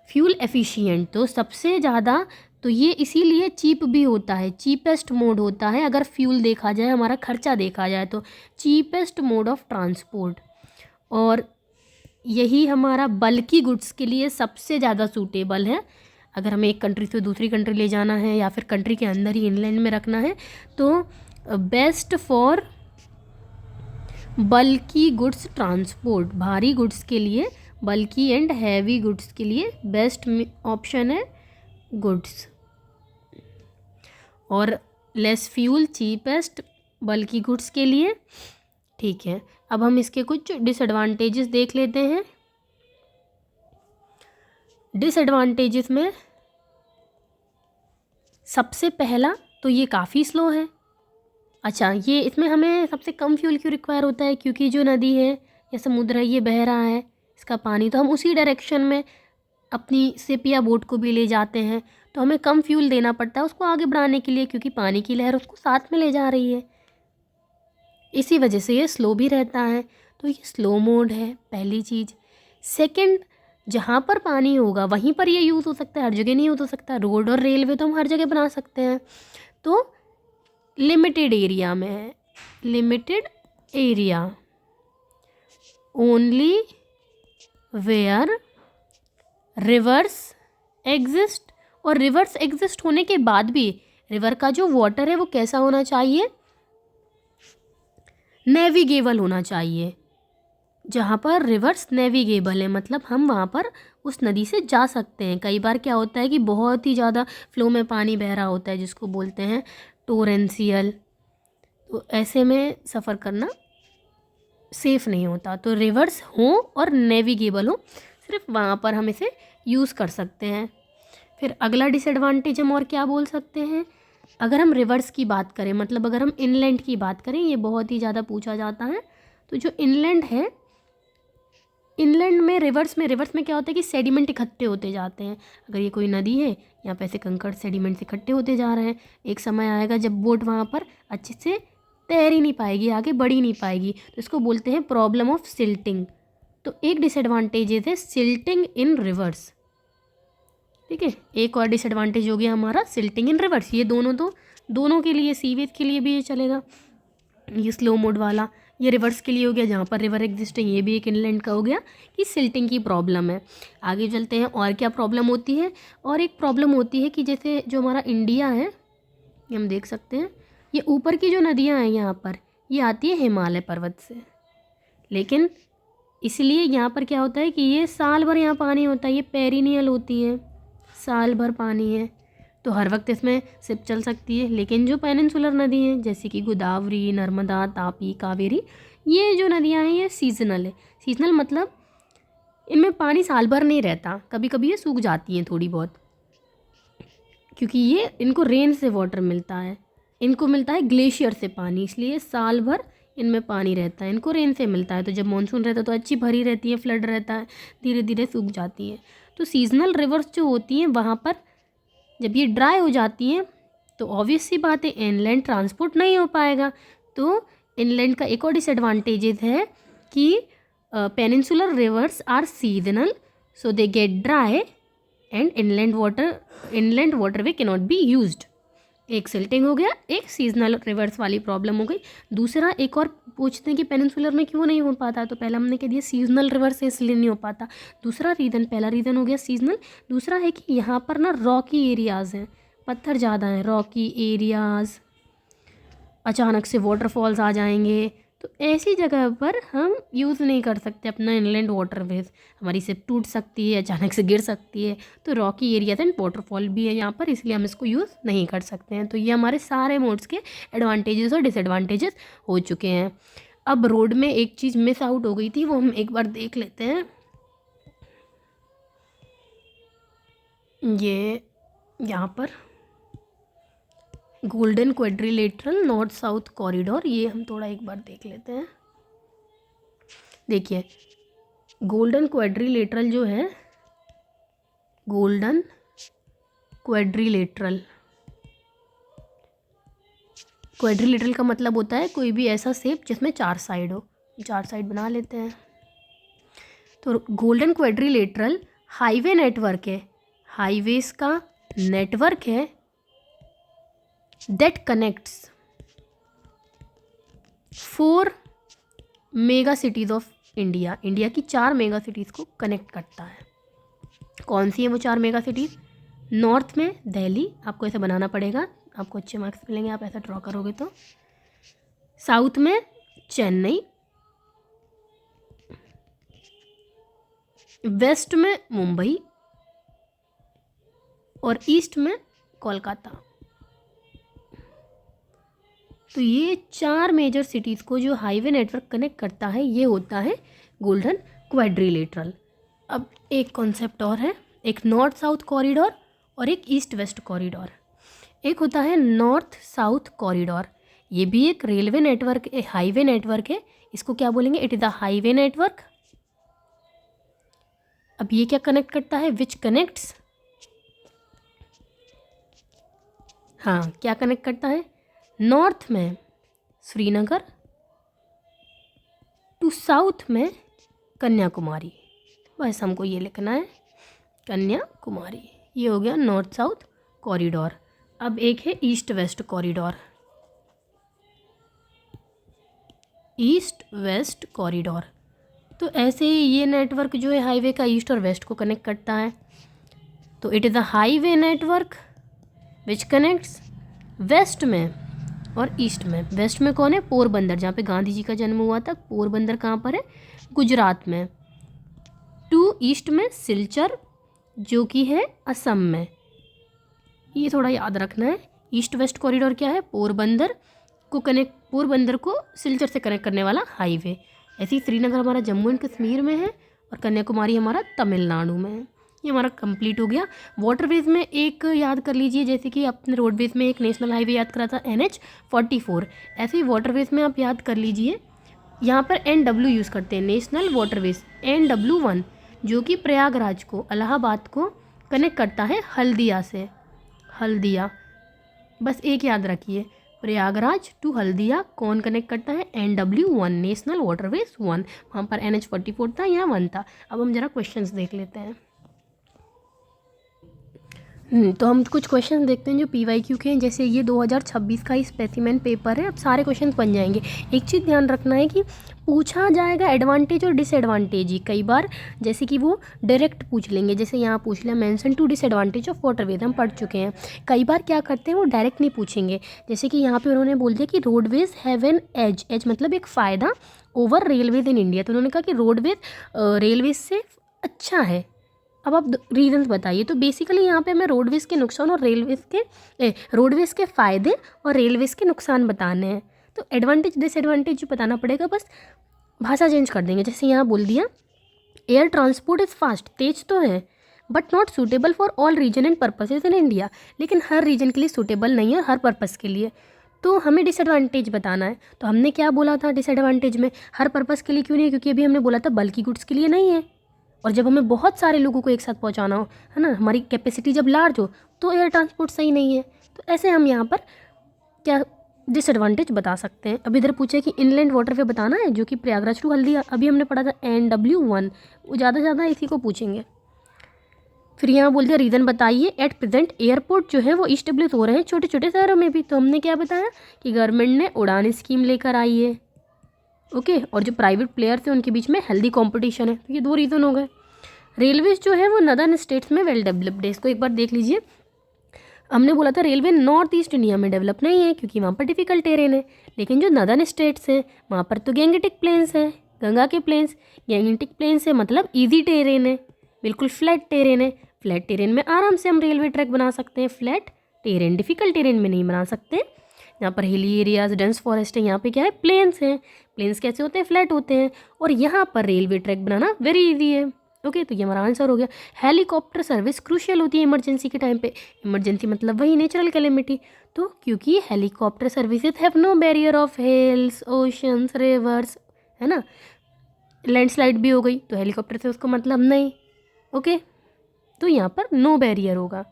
फ्यूल एफिशिएंट तो सबसे ज़्यादा, तो ये इसीलिए चीप भी होता है, चीपेस्ट मोड होता है। अगर फ्यूल देखा जाए, हमारा खर्चा देखा जाए तो चीपेस्ट मोड ऑफ ट्रांसपोर्ट, और यही हमारा बल्कि गुड्स के लिए सबसे ज़्यादा सूटेबल है। अगर हमें एक कंट्री से दूसरी कंट्री ले जाना है या फिर कंट्री के अंदर ही इनलैंड में रखना है तो बेस्ट फॉर बल्कि गुड्स ट्रांसपोर्ट, भारी गुड्स के लिए, बल्कि एंड हैवी गुड्स के लिए बेस्ट ऑप्शन है गुड्स। और लेस फ्यूल चीपेस्ट बल्कि गुड्स के लिए। ठीक है, अब हम इसके कुछ डिसएडवांटेजेस देख लेते हैं। डिसएडवांटेजेस में सबसे पहला तो ये काफ़ी स्लो है। अच्छा, ये इसमें हमें सबसे कम फ्यूल क्यों रिक्वायर होता है? क्योंकि जो नदी है या समुद्र है ये बह रहा है, इसका पानी, तो हम उसी डायरेक्शन में अपनी शिप या बोट को भी ले जाते हैं, तो हमें कम फ्यूल देना पड़ता है उसको आगे बढ़ाने के लिए, क्योंकि पानी की लहर उसको साथ में ले जा रही है। इसी वजह से ये स्लो भी रहता है। तो ये स्लो मोड है पहली चीज़। सेकंड, जहाँ पर पानी होगा वहीं पर ये यूज़ हो सकता है, हर जगह नहीं यूज़ हो सकता। रोड और रेलवे तो हम हर जगह बना सकते हैं, तो लिमिटेड एरिया में है, limited area only where rivers exist. और रिवर्स एग्जिस्ट होने के बाद भी रिवर का जो वाटर है वो कैसा होना चाहिए? नेविगेबल होना चाहिए। जहाँ पर रिवर्स नेविगेबल है मतलब हम वहाँ पर उस नदी से जा सकते हैं। कई बार क्या होता है कि बहुत ही ज़्यादा फ्लो में पानी बह रहा होता है जिसको बोलते हैं टोरेंशियल, तो ऐसे में सफ़र करना सेफ़ नहीं होता। तो रिवर्स हो और नेविगेबल हो, सिर्फ वहाँ पर हम इसे यूज़ कर सकते हैं। फिर अगला डिसएडवांटेज हम और क्या बोल सकते हैं? अगर हम रिवर्स की बात करें, मतलब अगर हम इनलैंड की बात करें, ये बहुत ही ज़्यादा पूछा जाता है। तो जो इनलैंड है, इनलैंड में रिवर्स में क्या होता है कि सेडिमेंट इकट्ठे होते जाते हैं। अगर ये कोई नदी है, यहाँ पे ऐसे कंकड़ सेडिमेंट्स इकट्ठे होते जा रहे हैं, एक समय आएगा जब बोट वहाँ पर अच्छे से तैर ही नहीं पाएगी, आगे बढ़ ही नहीं पाएगी, तो इसको बोलते हैं प्रॉब्लम ऑफ सिल्टिंग। तो एक डिसएडवांटेज है सिल्टिंग इन रिवर्स। ठीक है, एक और डिसएडवांटेज हो गया हमारा सिल्टिंग इन रिवर्स। ये दोनों के लिए, सीवेज के लिए भी ये चलेगा, ये स्लो मोड वाला। ये रिवर्स के लिए हो गया जहाँ पर रिवर एग्जिस्ट है, ये भी एक इनलैंड का हो गया कि सिल्टिंग की प्रॉब्लम है। आगे चलते हैं, और क्या प्रॉब्लम होती है? और एक प्रॉब्लम होती है कि जैसे जो हमारा इंडिया है, ये हम देख सकते हैं, ये ऊपर की जो नदियाँ हैं यहाँ पर, ये आती है हिमालय पर्वत से। लेकिन इसलिए यहाँ पर क्या होता है कि ये साल भर यहाँ पानी होता है, ये पेरिनियल होती है, साल भर पानी है, तो हर वक्त इसमें शिप चल सकती है। लेकिन जो पेनिनसुलर नदी हैं जैसे कि गोदावरी, नर्मदा, तापी, कावेरी, ये जो नदियाँ हैं ये सीजनल है। सीजनल मतलब इनमें पानी साल भर नहीं रहता, कभी कभी ये सूख जाती हैं थोड़ी बहुत, क्योंकि ये इनको रेन से वाटर मिलता है, इनको मिलता है ग्लेशियर से पानी, इसलिए साल भर इनमें पानी रहता है। इनको रेन से मिलता है, तो जब मानसून रहता है तो अच्छी भरी रहती है, फ्लड रहता है, धीरे धीरे सूख जाती है। तो सीजनल रिवर्स जो होती हैं वहाँ पर जब ये ड्राई हो जाती हैं तो ऑब्वियस सी बात है इनलैंड ट्रांसपोर्ट नहीं हो पाएगा। तो इनलैंड का एक और डिसएडवांटेज है कि peninsular rivers are seasonal, so they get dry and inland waterway can not be used. एक सिल्टिंग हो गया, एक सीजनल रिवर्स वाली प्रॉब्लम हो गई। दूसरा एक और पूछते हैं कि पेनिनसुलर में क्यों नहीं हो पाता, तो पहला हमने कह दिया सीजनल रिवर्स इसलिए नहीं हो पाता। दूसरा रीज़न, पहला रीज़न हो गया सीजनल, दूसरा है कि यहाँ पर ना रॉकी एरियाज़ हैं, पत्थर ज़्यादा हैं, रॉकी एरियाज़, अचानक से वाटरफॉल्स आ जाएंगे, तो ऐसी जगह पर हम यूज़ नहीं कर सकते अपना इनलैंड वाटरवेज, हमारी शिप टूट सकती है, अचानक से गिर सकती है। तो रॉकी एरियाज एंड वाटरफॉल भी है यहाँ पर, इसलिए हम इसको यूज़ नहीं कर सकते हैं। तो ये हमारे सारे मोड्स के एडवांटेजेस और डिसएडवांटेजेस हो चुके हैं। अब रोड में एक चीज़ मिस आउट हो गई थी, वो हम एक बार देख लेते हैं। ये यहाँ पर golden quadrilateral north south corridor, ये हम थोड़ा एक बार देख लेते हैं। देखिए गोल्डन क्वाड्रिलेटरल जो है, गोल्डन क्वाड्रिलेटरल, क्वाड्रिलेटरल का मतलब होता है कोई भी ऐसा शेप जिसमें 4 साइड हो। 4 साइड बना लेते हैं। तो गोल्डन क्वाड्रिलेटरल हाईवे नेटवर्क है, हाईवेज का नेटवर्क है that connects 4 mega cities of India. India की 4 मेगा सिटीज़ को कनेक्ट करता है। कौन सी है वो 4 मेगा सिटीज़? नॉर्थ में दिल्ली, आपको ऐसे बनाना पड़ेगा, आपको अच्छे मार्क्स मिलेंगे आप ऐसा ड्रॉ करोगे तो। साउथ में चेन्नई, वेस्ट में मुंबई और ईस्ट में कोलकाता। तो ये 4 मेजर सिटीज़ को जो हाईवे नेटवर्क कनेक्ट करता है ये होता है गोल्डन क्वाड्रिलेटरल। अब एक कॉन्सेप्ट और है, एक नॉर्थ साउथ कॉरिडोर और एक ईस्ट वेस्ट कॉरिडोर। एक होता है नॉर्थ साउथ कॉरिडोर, ये भी एक रेलवे नेटवर्क, हाईवे नेटवर्क है। इसको क्या बोलेंगे? It is a highway network. अब ये क्या कनेक्ट करता है? विच कनेक्ट्स, हाँ क्या कनेक्ट करता है? नॉर्थ में श्रीनगर टू साउथ में कन्याकुमारी। बस हमको ये लिखना है कन्याकुमारी। ये हो गया नॉर्थ साउथ कॉरिडोर। अब एक है east west corridor, east west corridor. तो ऐसे ही ये नेटवर्क जो है हाईवे का ईस्ट और वेस्ट को कनेक्ट करता है। तो it is a highway network which connects west में और ईस्ट में। वेस्ट में कौन है? पोरबंदर, जहाँ पे गांधी जी का जन्म हुआ था। पोरबंदर कहाँ पर है? गुजरात में। टू ईस्ट में सिलचर जो कि है असम में। ये थोड़ा याद रखना है। ईस्ट वेस्ट कॉरिडोर क्या है? पोरबंदर को सिलचर से कनेक्ट करने वाला हाईवे। ऐसे ही श्रीनगर हमारा जम्मू एंड कश्मीर में है और कन्याकुमारी हमारा तमिलनाडु में है। ये हमारा कंप्लीट हो गया। वाटरवेज में एक याद कर लीजिए, जैसे कि आपने रोडवेज में एक नेशनल हाईवे याद करा था NH44, ऐसे ही वाटरवेज में आप याद कर लीजिए। यहाँ पर NW यूज़ करते हैं, नेशनल वाटरवेज NW1, जो कि प्रयागराज को, इलाहाबाद को कनेक्ट करता है हल्दिया से। हल्दिया, बस एक याद रखिए, प्रयागराज टू हल्दिया कौन कनेक्ट करता है? NW1, national waterways 1। वहाँ पर NH44 था, यहाँ 1 था। अब हम जरा क्वेश्चंस देख लेते हैं। तो हम कुछ क्वेश्चन देखते हैं जो PYQ के हैं। जैसे ये 2026 का ही स्पेसिमेन पेपर है। अब सारे क्वेश्चन बन जाएंगे। एक चीज़ ध्यान रखना है कि पूछा जाएगा एडवांटेज और डिसएडवांटेज ही कई बार, जैसे कि वो डायरेक्ट पूछ लेंगे। जैसे यहाँ पूछ लिया mention two disadvantage of waterways, हम पढ़ चुके हैं। कई बार क्या करते हैं वो डायरेक्ट नहीं पूछेंगे। जैसे कि यहाँ पे उन्होंने बोल दिया कि roadways have an edge, edge मतलब एक फ़ायदा ओवर रेलवेज इन इंडिया। तो उन्होंने कहा कि रोडवेज रेलवेज से अच्छा है। अब आप रीजंस बताइए। तो बेसिकली यहाँ पे हमें रोडवेज के नुकसान और रोडवेज के फ़ायदे और रेलवेज के नुकसान बताने हैं। तो एडवांटेज डिसएडवांटेज बताना पड़ेगा, बस भाषा चेंज कर देंगे। जैसे यहाँ बोल दिया एयर ट्रांसपोर्ट इज़ फास्ट, तेज तो है, but not suitable for all region and purposes in India, लेकिन हर रीजन के लिए सूटेबल नहीं है, हर पर्पज़ के लिए। तो हमें डिसएडवांटेज बताना है। तो हमने क्या बोला था डिसएडवांटेज में? हर पर्पज़ के लिए क्यों नहीं है? क्योंकि अभी हमने बोला था बल्कि गुड्स के लिए नहीं है। और जब हमें बहुत सारे लोगों को एक साथ पहुंचाना हो, है ना, हमारी कैपेसिटी जब लार्ज हो, तो एयर ट्रांसपोर्ट सही नहीं है। तो ऐसे हम यहाँ पर क्या डिसएडवांटेज बता सकते हैं। अब इधर पूछे कि इनलैंड वाटरवे बताना है, जो कि प्रयागराज टू हल्दिया, अभी हमने पढ़ा था NW1, वो ज़्यादा से ज़्यादा इसी को पूछेंगे। फिर यहाँ बोल दिया रीज़न बताइए। एट प्रेजेंट एयरपोर्ट जो है वो इस्टेब्लिश हो रहे हैं छोटे छोटे शहरों में भी। तो हमने क्या बताया कि गवर्नमेंट ने उड़ान स्कीम लेकर आई है, ओके, और जो प्राइवेट प्लेयर्स हैं उनके बीच में हेल्दी कंपटीशन है। तो ये 2 रीज़न हो गए। रेलवेज जो है वो नदर्न स्टेट्स में वेल डेवलप्ड है। इसको एक बार देख लीजिए। हमने बोला था रेलवे नॉर्थ ईस्ट इंडिया में डेवलप नहीं है क्योंकि वहाँ पर डिफ़िकल्ट टेरेन है, लेकिन जो नदर्न स्टेट्स हैं वहाँ पर तो गैंगेटिक प्लेन्स है, गंगा के प्लेन्स। गैंगेटिक प्लेन्स है मतलब ईजी टेरेन है, बिल्कुल फ्लैट टेरेन है। फ्लैट टेरेन में आराम से हम रेलवे ट्रैक बना सकते हैं। फ्लैट टेरेन, डिफ़िकल्ट टेरेन में नहीं बना सकते। यहाँ पर हिली एरियाज, डेंस फॉरेस्ट है, यहाँ पे क्या है? प्लेन्स हैं। प्लेन्स कैसे होते हैं? फ्लैट होते हैं। और यहाँ पर रेलवे ट्रैक बनाना वेरी इजी है। ओके, तो ये हमारा आंसर हो गया। हेलीकॉप्टर सर्विस क्रूशियल होती है इमरजेंसी के टाइम पे। इमरजेंसी मतलब वही नेचुरल कैलेमिटी। तो क्योंकि helicopter services have no barrier of hills, oceans, rivers, है ना। लैंडस्लाइड भी हो गई तो हेलीकॉप्टर से उसको मतलब नहीं। ओके, तो यहाँ पर नो बैरियर होगा।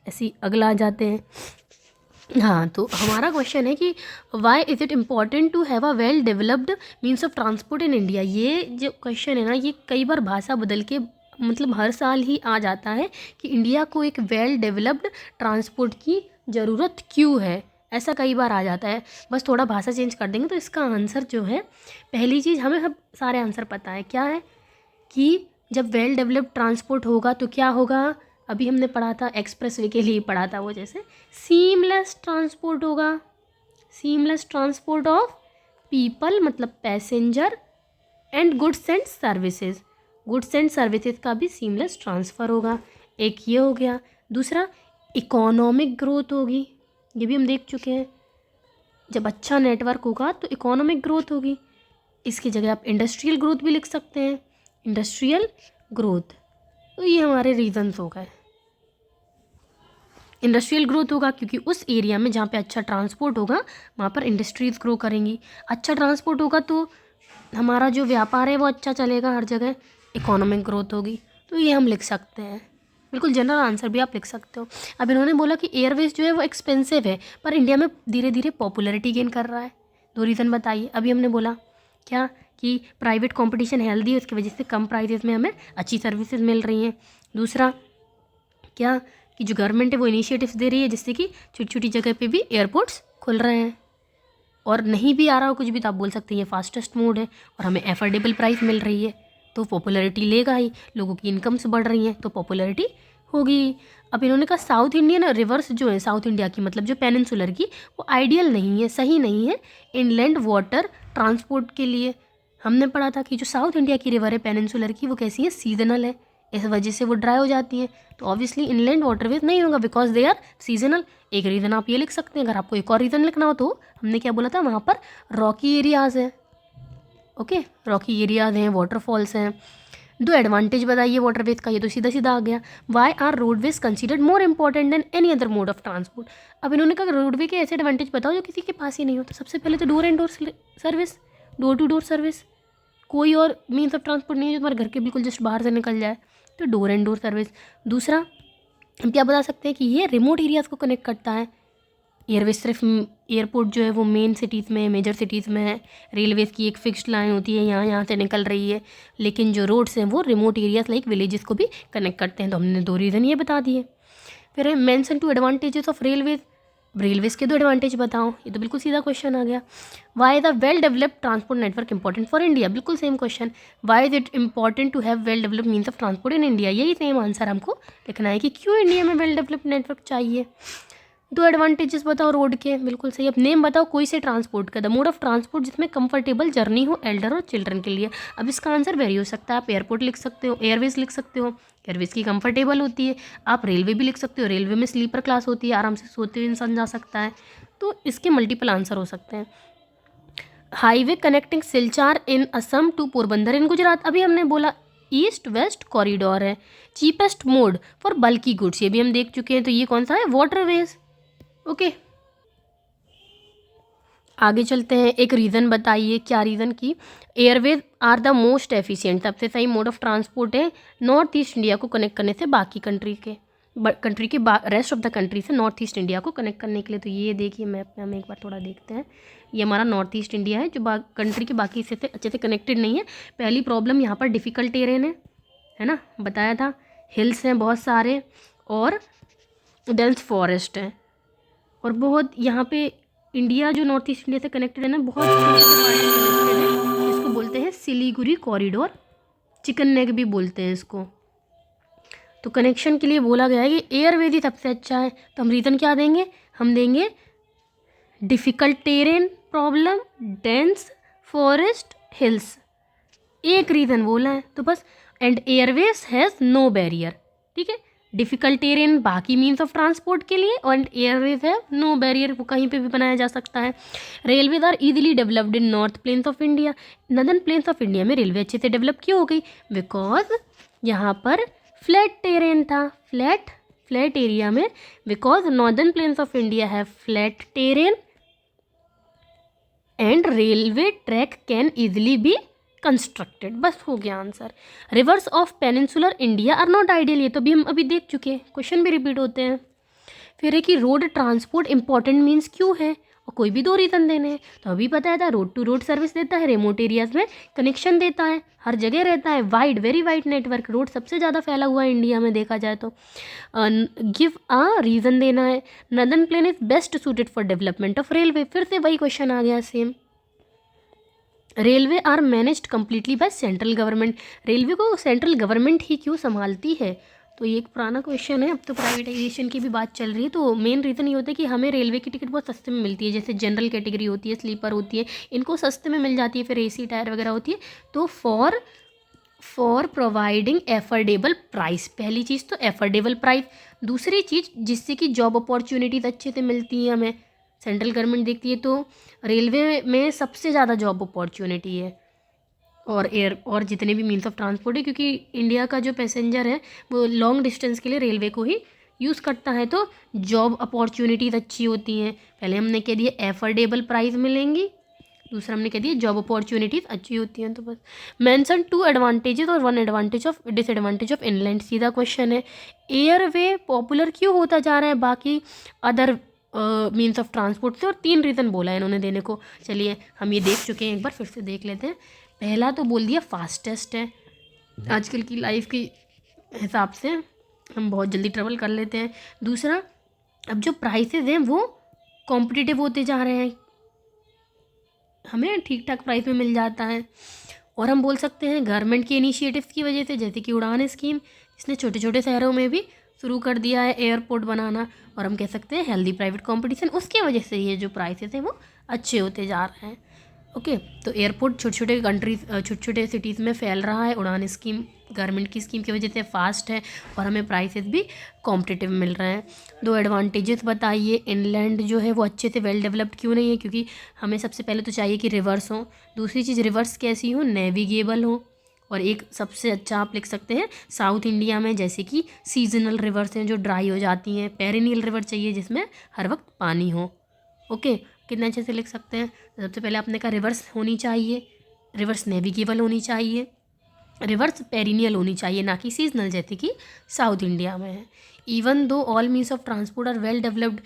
ऐसे अगला आ जाते हैं। हाँ, तो हमारा क्वेश्चन है कि why is it important to have a well developed means of transport in India. ये जो क्वेश्चन है ना, ये कई बार भाषा बदल के मतलब हर साल ही आ जाता है कि इंडिया को एक वेल डेवलप्ड ट्रांसपोर्ट की ज़रूरत क्यों है। ऐसा कई बार आ जाता है, बस थोड़ा भाषा चेंज कर देंगे तो इसका आंसर जो है, पहली चीज़ हमें सब सारे आंसर पता है क्या है कि जब वेल डेवलप्ड ट्रांसपोर्ट होगा तो क्या होगा। अभी हमने पढ़ा था एक्सप्रेस वे के लिए पढ़ा था वो, जैसे सीमलेस ट्रांसपोर्ट होगा। सीमलेस ट्रांसपोर्ट ऑफ पीपल मतलब passenger and goods and services. Goods and services का भी सीमलेस ट्रांसफ़र होगा। एक ये हो गया। दूसरा इकोनॉमिक ग्रोथ होगी, ये भी हम देख चुके हैं। जब अच्छा नेटवर्क होगा तो इकोनॉमिक ग्रोथ होगी। इसकी जगह आप इंडस्ट्रियल ग्रोथ भी लिख सकते हैं, इंडस्ट्रियल ग्रोथ। तो ये हमारे रीजंस हो गए। इंडस्ट्रियल ग्रोथ होगा क्योंकि उस एरिया में जहाँ पे अच्छा ट्रांसपोर्ट होगा वहाँ पर इंडस्ट्रीज़ ग्रो करेंगी। अच्छा ट्रांसपोर्ट होगा तो हमारा जो व्यापार है वो अच्छा चलेगा हर जगह, इकोनॉमिक ग्रोथ होगी। तो ये हम लिख सकते हैं, बिल्कुल जनरल आंसर भी आप लिख सकते हो। अब इन्होंने बोला कि एयरवेज जो है वो एक्सपेंसिव है पर इंडिया में धीरे धीरे पॉपुलैरिटी गेन कर रहा है। दो रीज़न बताइए। अभी हमने बोला क्या कि प्राइवेट कंपटीशन हेल्दी है, उसकी वजह से कम प्राइजेस में हमें अच्छी सर्विसेज मिल रही हैं। दूसरा क्या कि जो गवर्नमेंट है वो इनिशिएटिव्स दे रही है जिससे कि छोटी छोटी जगह पे भी एयरपोर्ट्स खुल रहे हैं। और नहीं भी आ रहा हो कुछ भी तो आप बोल सकते हैं ये फास्टेस्ट मोड है और हमें एफोर्डेबल प्राइस मिल रही है तो पॉपुलैरिटी लेगा ही। लोगों की इनकम्स बढ़ रही हैं तो पॉपुलैरिटी होगी। अब इन्होंने कहा साउथ इंडियन रिवर्स जो है साउथ इंडिया की मतलब जो पेनिनसुलर की, वो आइडियल नहीं है, सही नहीं है इनलैंड वाटर ट्रांसपोर्ट के लिए। हमने पढ़ा था कि जो साउथ इंडिया की रिवर है पेनिनसुलर की वो कैसी है, सीजनल है, इस वजह से वो ड्राई हो जाती हैं। तो ऑब्वियसली इनलैंड वाटरवेज नहीं होगा बिकॉज दे आर सीजनल। एक रीज़न आप ये लिख सकते हैं। अगर आपको एक और रीज़न लिखना हो तो हमने क्या बोला था, वहाँ पर रॉकी एरियाज़ हैं। ओके, रॉकी एरियाज़ हैं, वाटरफॉल्स हैं। दो एडवांटेज बताइए वाटरवेज का, ये तो सीधा सीधा आ गया। Why are roadways considered more important than any other mode of transport. अब इन्होंने कहा रोडवे के ऐसे एडवांटेज बताओ जो किसी के पास ही नहीं हो। तो सबसे पहले तो door and door service, door to door service. कोई और मीन्स ऑफ ट्रांसपोर्ट नहीं है जो तुम्हारे घर के बिल्कुल जस्ट बाहर से निकल जाए, तो डोर एंड डोर सर्विस। दूसरा हम क्या बता सकते हैं कि ये रिमोट एरियाज़ को कनेक्ट करता है। एयरवेज सिर्फ एयरपोर्ट जो है वो मेन सिटीज़ में, मेजर सिटीज़ में है। रेलवेज़ की एक फिक्स्ड लाइन होती है, यहाँ यहाँ से निकल रही है। लेकिन जो रोड्स हैं वो रिमोट एरियाज़ लाइक विलेजेस को भी कनेक्ट करते हैं। तो हमने दो रीज़न ये बता दिए। फिर है mention two advantages of railways. Railways के दो एडवांटेज बताओ, ये तो बिल्कुल सीधा क्वेश्चन आ गया। Why is a well developed transport network important for India, बिल्कुल same question. Why is it important to have well developed means of transport in India, यही सेम आंसर हमको लिखना है कि क्यों इंडिया में वेल डेवलप्ड नेटवर्क चाहिए। दो एडवांटेजेस बताओ रोड के, बिल्कुल सही। अब नेम बताओ कोई से ट्रांसपोर्ट का, द मोड ऑफ ट्रांसपोर्ट जिसमें कंफर्टेबल जर्नी हो एल्डर और चिल्ड्रन के लिए। अब इसका आंसर वेरी हो सकता है, आप एयरपोर्ट लिख सकते हो, एयरवेज लिख सकते हो, एयरवेज की कंफर्टेबल होती है। आप रेलवे भी लिख सकते हो, रेलवे में स्लीपर क्लास होती है, आराम से सोते हुए इंसान जा सकता है। तो इसके मल्टीपल आंसर हो सकते हैं। Highway connecting Silchar in Assam to Porbandar in Gujarat, अभी हमने बोला ईस्ट वेस्ट कॉरिडोर है। Cheapest mode for bulky goods, ये भी हम देख चुके हैं। तो ये कौन सा है, वाटरवेज। ओके, आगे चलते हैं। एक रीज़न बताइए, क्या रीज़न की airways are the most efficient, सबसे सही मोड ऑफ ट्रांसपोर्ट है नॉर्थ ईस्ट इंडिया को कनेक्ट करने से बाकी कंट्री के रेस्ट ऑफ द कंट्री से नॉर्थ ईस्ट इंडिया को कनेक्ट करने के लिए। तो ये देखिए मैप में हम एक बार थोड़ा देखते हैं। ये हमारा नॉर्थ ईस्ट इंडिया है जो कंट्री के बाकी हिस्से से अच्छे से कनेक्टेड नहीं है। पहली प्रॉब्लम यहाँ पर डिफ़िकल्ट टेरेन है ना, बताया था। हिल्स हैं बहुत सारे और डेंस फॉरेस्ट हैं और बहुत यहाँ पे इंडिया जो नॉर्थ ईस्ट इंडिया से कनेक्टेड है ना, बहुत छोटे से पार्ट से कनेक्टेड है। इसको बोलते हैं सिलीगुड़ी कॉरिडोर, चिकन नेक भी बोलते हैं इसको। तो कनेक्शन के लिए बोला गया है कि एयरवेज ही सबसे अच्छा है। तो हम रीज़न क्या देंगे, हम देंगे difficult terrain problem, dense forest, hills. एक रीज़न बोला है तो बस। And airways has no barrier, ठीक है। डिफ़िकल्ट टेरेन बाकी मीन्स ऑफ ट्रांसपोर्ट के लिए और एयरवेज है नो बैरियर, वो कहीं पे भी बनाया जा सकता है। Railways are easily developed in north plains of India, northern plains of India में रेलवे अच्छे से डेवलप क्यों हो गई, बिकॉज यहाँ पर फ्लैट टेरेन था, फ्लैट एरिया में, because northern plains of India have flat terrain and railway track can easily be constructed. बस हो गया answer. Rivers of peninsular India are not ideal, ये तो भी हम अभी देख चुके हैं, क्वेश्चन भी रिपीट होते हैं। फिर है कि रोड ट्रांसपोर्ट इंपॉर्टेंट मीन्स क्यों है, और कोई भी 2 रीज़न देने हैं। तो अभी बताया था, रोड टू रोड सर्विस देता है, रिमोट एरियाज में कनेक्शन देता है, हर जगह रहता है, wide very wide network, road सबसे ज़्यादा फैला हुआ है इंडिया में देखा जाए तो। गिव अ रीज़न देना है। Northern plain is best suited for development of railway, फिर से वही क्वेश्चन आ गया same. Railway are managed completely by central government, railway को सेंट्रल गवर्नमेंट ही क्यों संभालती है, तो ये एक पुराना क्वेश्चन है। अब तो प्राइवेटाइजेशन की भी बात चल रही है, तो मेन रीज़न ये होता है कि हमें रेलवे की टिकट बहुत सस्ते में मिलती है, जैसे जनरल कैटेगरी होती है, स्लीपर होती है, इनको सस्ते में मिल जाती है, फिर एसी टायर वगैरह होती है। तो फॉर प्रोवाइडिंग एफोर्डेबल प्राइस, पहली चीज़ तो एफोर्डेबल प्राइस, दूसरी चीज़ जिससे कि जॉब अपॉर्चुनिटीज़ अच्छे से मिलती हैं हमें, सेंट्रल गवर्नमेंट देखती है तो रेलवे में सबसे ज़्यादा जॉब अपॉर्चुनिटी है, और जितने भी मीन्स ऑफ ट्रांसपोर्ट है, क्योंकि इंडिया का जो पैसेंजर है वो लॉन्ग डिस्टेंस के लिए रेलवे को ही यूज़ करता है, तो जॉब अपॉर्चुनिटीज़ अच्छी होती हैं। पहले हमने कह दिया एफोर्डेबल प्राइस मिलेंगी, दूसरा हमने कह दिया जॉब अपॉर्चुनिटीज़ अच्छी होती हैं। तो बस मेंशन 2 एडवांटेजेस और 1 advantage of disadvantage of inland, सीधा क्वेश्चन है। एयरवे पॉपुलर क्यों होता जा रहा है बाकी अदर मीन्स ऑफ ट्रांसपोर्ट से, और 3 रीज़न बोला है इन्होंने देने को। चलिए हम ये देख चुके हैं, एक बार फिर से देख लेते हैं। पहला तो बोल दिया फास्टेस्ट है, आजकल की लाइफ के हिसाब से हम बहुत जल्दी ट्रेवल कर लेते हैं। दूसरा, अब जो प्राइसेस हैं वो कॉम्पिटिटिव होते जा रहे हैं, हमें ठीक ठाक प्राइस में मिल जाता है। और हम बोल सकते हैं गवर्नमेंट के इनिशिएटिव्स की वजह से, जैसे कि उड़ान स्कीम, इसने छोटे छोटे शहरों में भी शुरू कर दिया है एयरपोर्ट बनाना, और हम कह सकते हैं हेल्दी प्राइवेट कंपटीशन, उसके वजह से ये जो प्राइसेस हैं वो अच्छे होते जा रहे हैं। ओके, तो एयरपोर्ट छोटे छोटे कंट्रीज, छोटे छोटे सिटीज़ में फैल रहा है, उड़ान स्कीम गवर्नमेंट की स्कीम की वजह से फास्ट है, और हमें प्राइसेस भी कॉम्पिटिटिव मिल रहे हैं। 2 एडवांटेजेस बताइए। इनलैंड जो है वो अच्छे से वेल डेवलप्ड क्यों नहीं है, क्योंकि हमें सबसे पहले तो चाहिए कि रिवर्स हो, दूसरी चीज़ रिवर्स कैसी हो, नेविगेबल हो, और एक सबसे अच्छा आप लिख सकते हैं साउथ इंडिया में, जैसे कि सीजनल रिवर्स हैं जो ड्राई हो जाती हैं, पेरिनियल रिवर चाहिए जिसमें हर वक्त पानी हो। ओके, कितने अच्छे से लिख सकते हैं। सबसे पहले आपने कहा रिवर्स होनी चाहिए, रिवर्स नेविगेबल होनी चाहिए, रिवर्स पेरिनियल होनी चाहिए, ना कि सीजनल जैसे कि साउथ इंडिया में है। Even though all means of transport are well developed,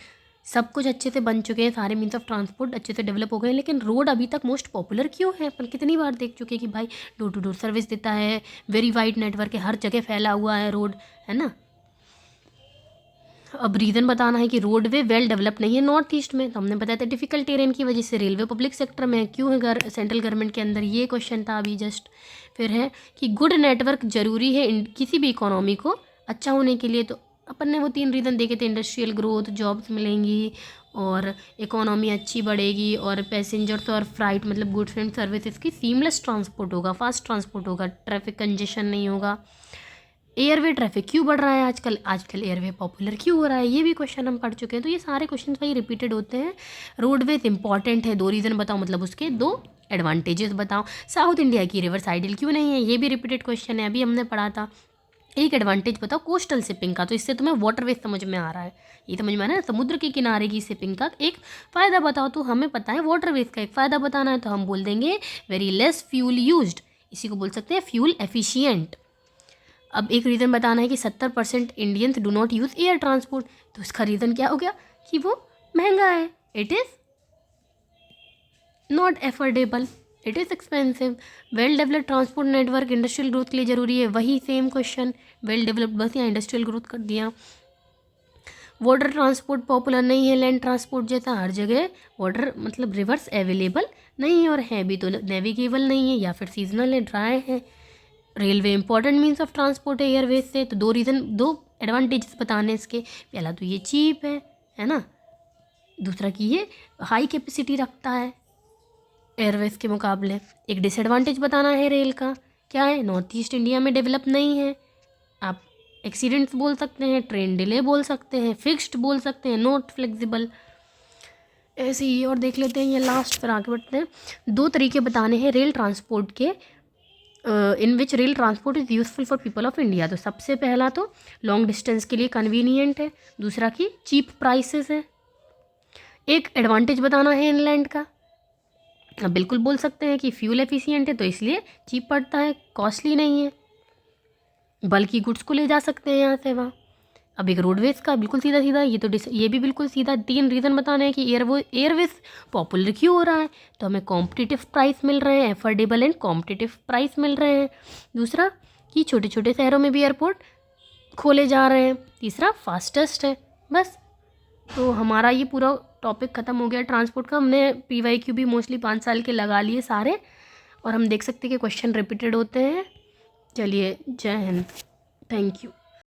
सब कुछ अच्छे से बन चुके हैं, सारे मीन्स ऑफ ट्रांसपोर्ट अच्छे से डेवलप हो गए हैं, लेकिन रोड अभी तक मोस्ट पॉपुलर क्यों है। अपन कितनी बार देख चुके हैं कि भाई डोर टू डोर सर्विस देता है, वेरी वाइड नेटवर्क है, हर जगह फैला हुआ है रोड, है ना। अब रीज़न बताना है कि रोडवे वेल डेवलप नहीं है नॉर्थ ईस्ट में, तो हमने बताया था डिफिकल्ट टेरेन की वजह से। रेलवे पब्लिक सेक्टर में क्यों है सेंट्रल गवर्नमेंट के अंदर, ये क्वेश्चन था अभी जस्ट। फिर है कि गुड नेटवर्क जरूरी है किसी भी इकोनॉमी को अच्छा होने के लिए, तो अपन ने वो 3 रीज़न देखे थे, इंडस्ट्रियल ग्रोथ, जॉब्स मिलेंगी और इकोनॉमी अच्छी बढ़ेगी, और पैसेंजर्स और फ्लाइट मतलब गुड्स एंड सर्विसेज की सीमलेस ट्रांसपोर्ट होगा, फास्ट ट्रांसपोर्ट होगा, ट्रैफिक कंजेशन नहीं होगा। एयरवे ट्रैफिक क्यों बढ़ रहा है आजकल एयरवे पॉपुलर क्यों हो रहा है, ये भी क्वेश्चन हम पढ़ चुके हैं। तो ये सारे क्वेश्चन भाई रिपीटेड होते हैं। रोडवेज इंपॉर्टेंट है, 2 रीज़न बताओ, मतलब उसके 2 एडवांटेजेस बताओ। साउथ इंडिया की रिवर्स आइडियल क्यों नहीं है, ये भी रिपीटेड क्वेश्चन है, अभी हमने पढ़ा था। एक एडवांटेज बताओ कोस्टल शिपिंग का, तो इससे तुम्हें वाटरवेज समझ में आ रहा है, ये समझ में आ रहा है, समुद्र के किनारे की शिपिंग का एक फ़ायदा बताओ, तो हमें पता है वाटरवेज का एक फ़ायदा बताना है, तो हम बोल देंगे वेरी लेस फ्यूल यूज्ड, इसी को बोल सकते हैं फ्यूल एफिशिएंट। अब एक रीज़न बताना है कि 70% Indians do not use air transport, तो इसका रीज़न क्या हो गया कि वो महंगा है, it is not affordable, it is expensive. Well developed transport network industrial growth के लिए ज़रूरी है, वही सेम क्वेश्चन, वेल डेवलप्ड बस यहाँ इंडस्ट्रियल ग्रोथ कर दिया। वाटर ट्रांसपोर्ट पॉपुलर नहीं है लैंड ट्रांसपोर्ट जैसा, हर जगह वाटर मतलब रिवर्स अवेलेबल नहीं है, और है भी तो नेविगेबल नहीं है, या फिर सीजनल है, ड्राई है। Railway important means of transport है एयरवेज से, तो 2 एडवांटेजेस बताने इसके। पहला तो ये चीप है ना, दूसरा कि ये हाई कैपेसिटी रखता है एयरवेज के मुकाबले। एक डिसएडवांटेज बताना है रेल का, क्या है, नॉर्थ ईस्ट इंडिया में डेवलप नहीं है। आप एक्सीडेंट्स बोल सकते हैं, ट्रेन डिले बोल सकते हैं, फिक्स्ड बोल सकते हैं, नॉट फ्लेक्सिबल, ऐसे ही। और देख लेते हैं ये लास्ट, फिर आगे बढ़ते हैं। 2 तरीके बताने हैं रेल ट्रांसपोर्ट के in which rail transport is useful for people of India. तो सबसे पहला तो लॉन्ग डिस्टेंस के लिए कन्वीनियंट है, दूसरा कि चीप प्राइसेस है। एक एडवांटेज बताना है इनलैंड का, अब बिल्कुल बोल सकते हैं कि फ्यूल एफिशिएंट है तो इसलिए चीप पड़ता है, कॉस्टली नहीं है, बल्कि गुड्स को ले जा सकते हैं यहाँ से वहाँ। अब एक रोडवेज का बिल्कुल सीधा सीधा, ये भी बिल्कुल सीधा, 3 रीज़न बताने हैं कि एयरवेज पॉपुलर क्यों हो रहा है, तो हमें कॉम्पिटिटिव प्राइस मिल रहे हैं, एफोर्डेबल एंड कॉम्पिटिटिव प्राइस मिल रहे हैं। दूसरा कि छोटे छोटे शहरों में भी एयरपोर्ट खोले जा रहे हैं। तीसरा फास्टेस्ट है। बस, तो हमारा ये पूरा टॉपिक ख़त्म हो गया ट्रांसपोर्ट का। हमने PYQ भी मोस्टली 5 साल के लगा लिए सारे, और हम देख सकते हैं कि क्वेश्चन रिपीटेड होते हैं। चलिए, जय हिंद, थैंक यू।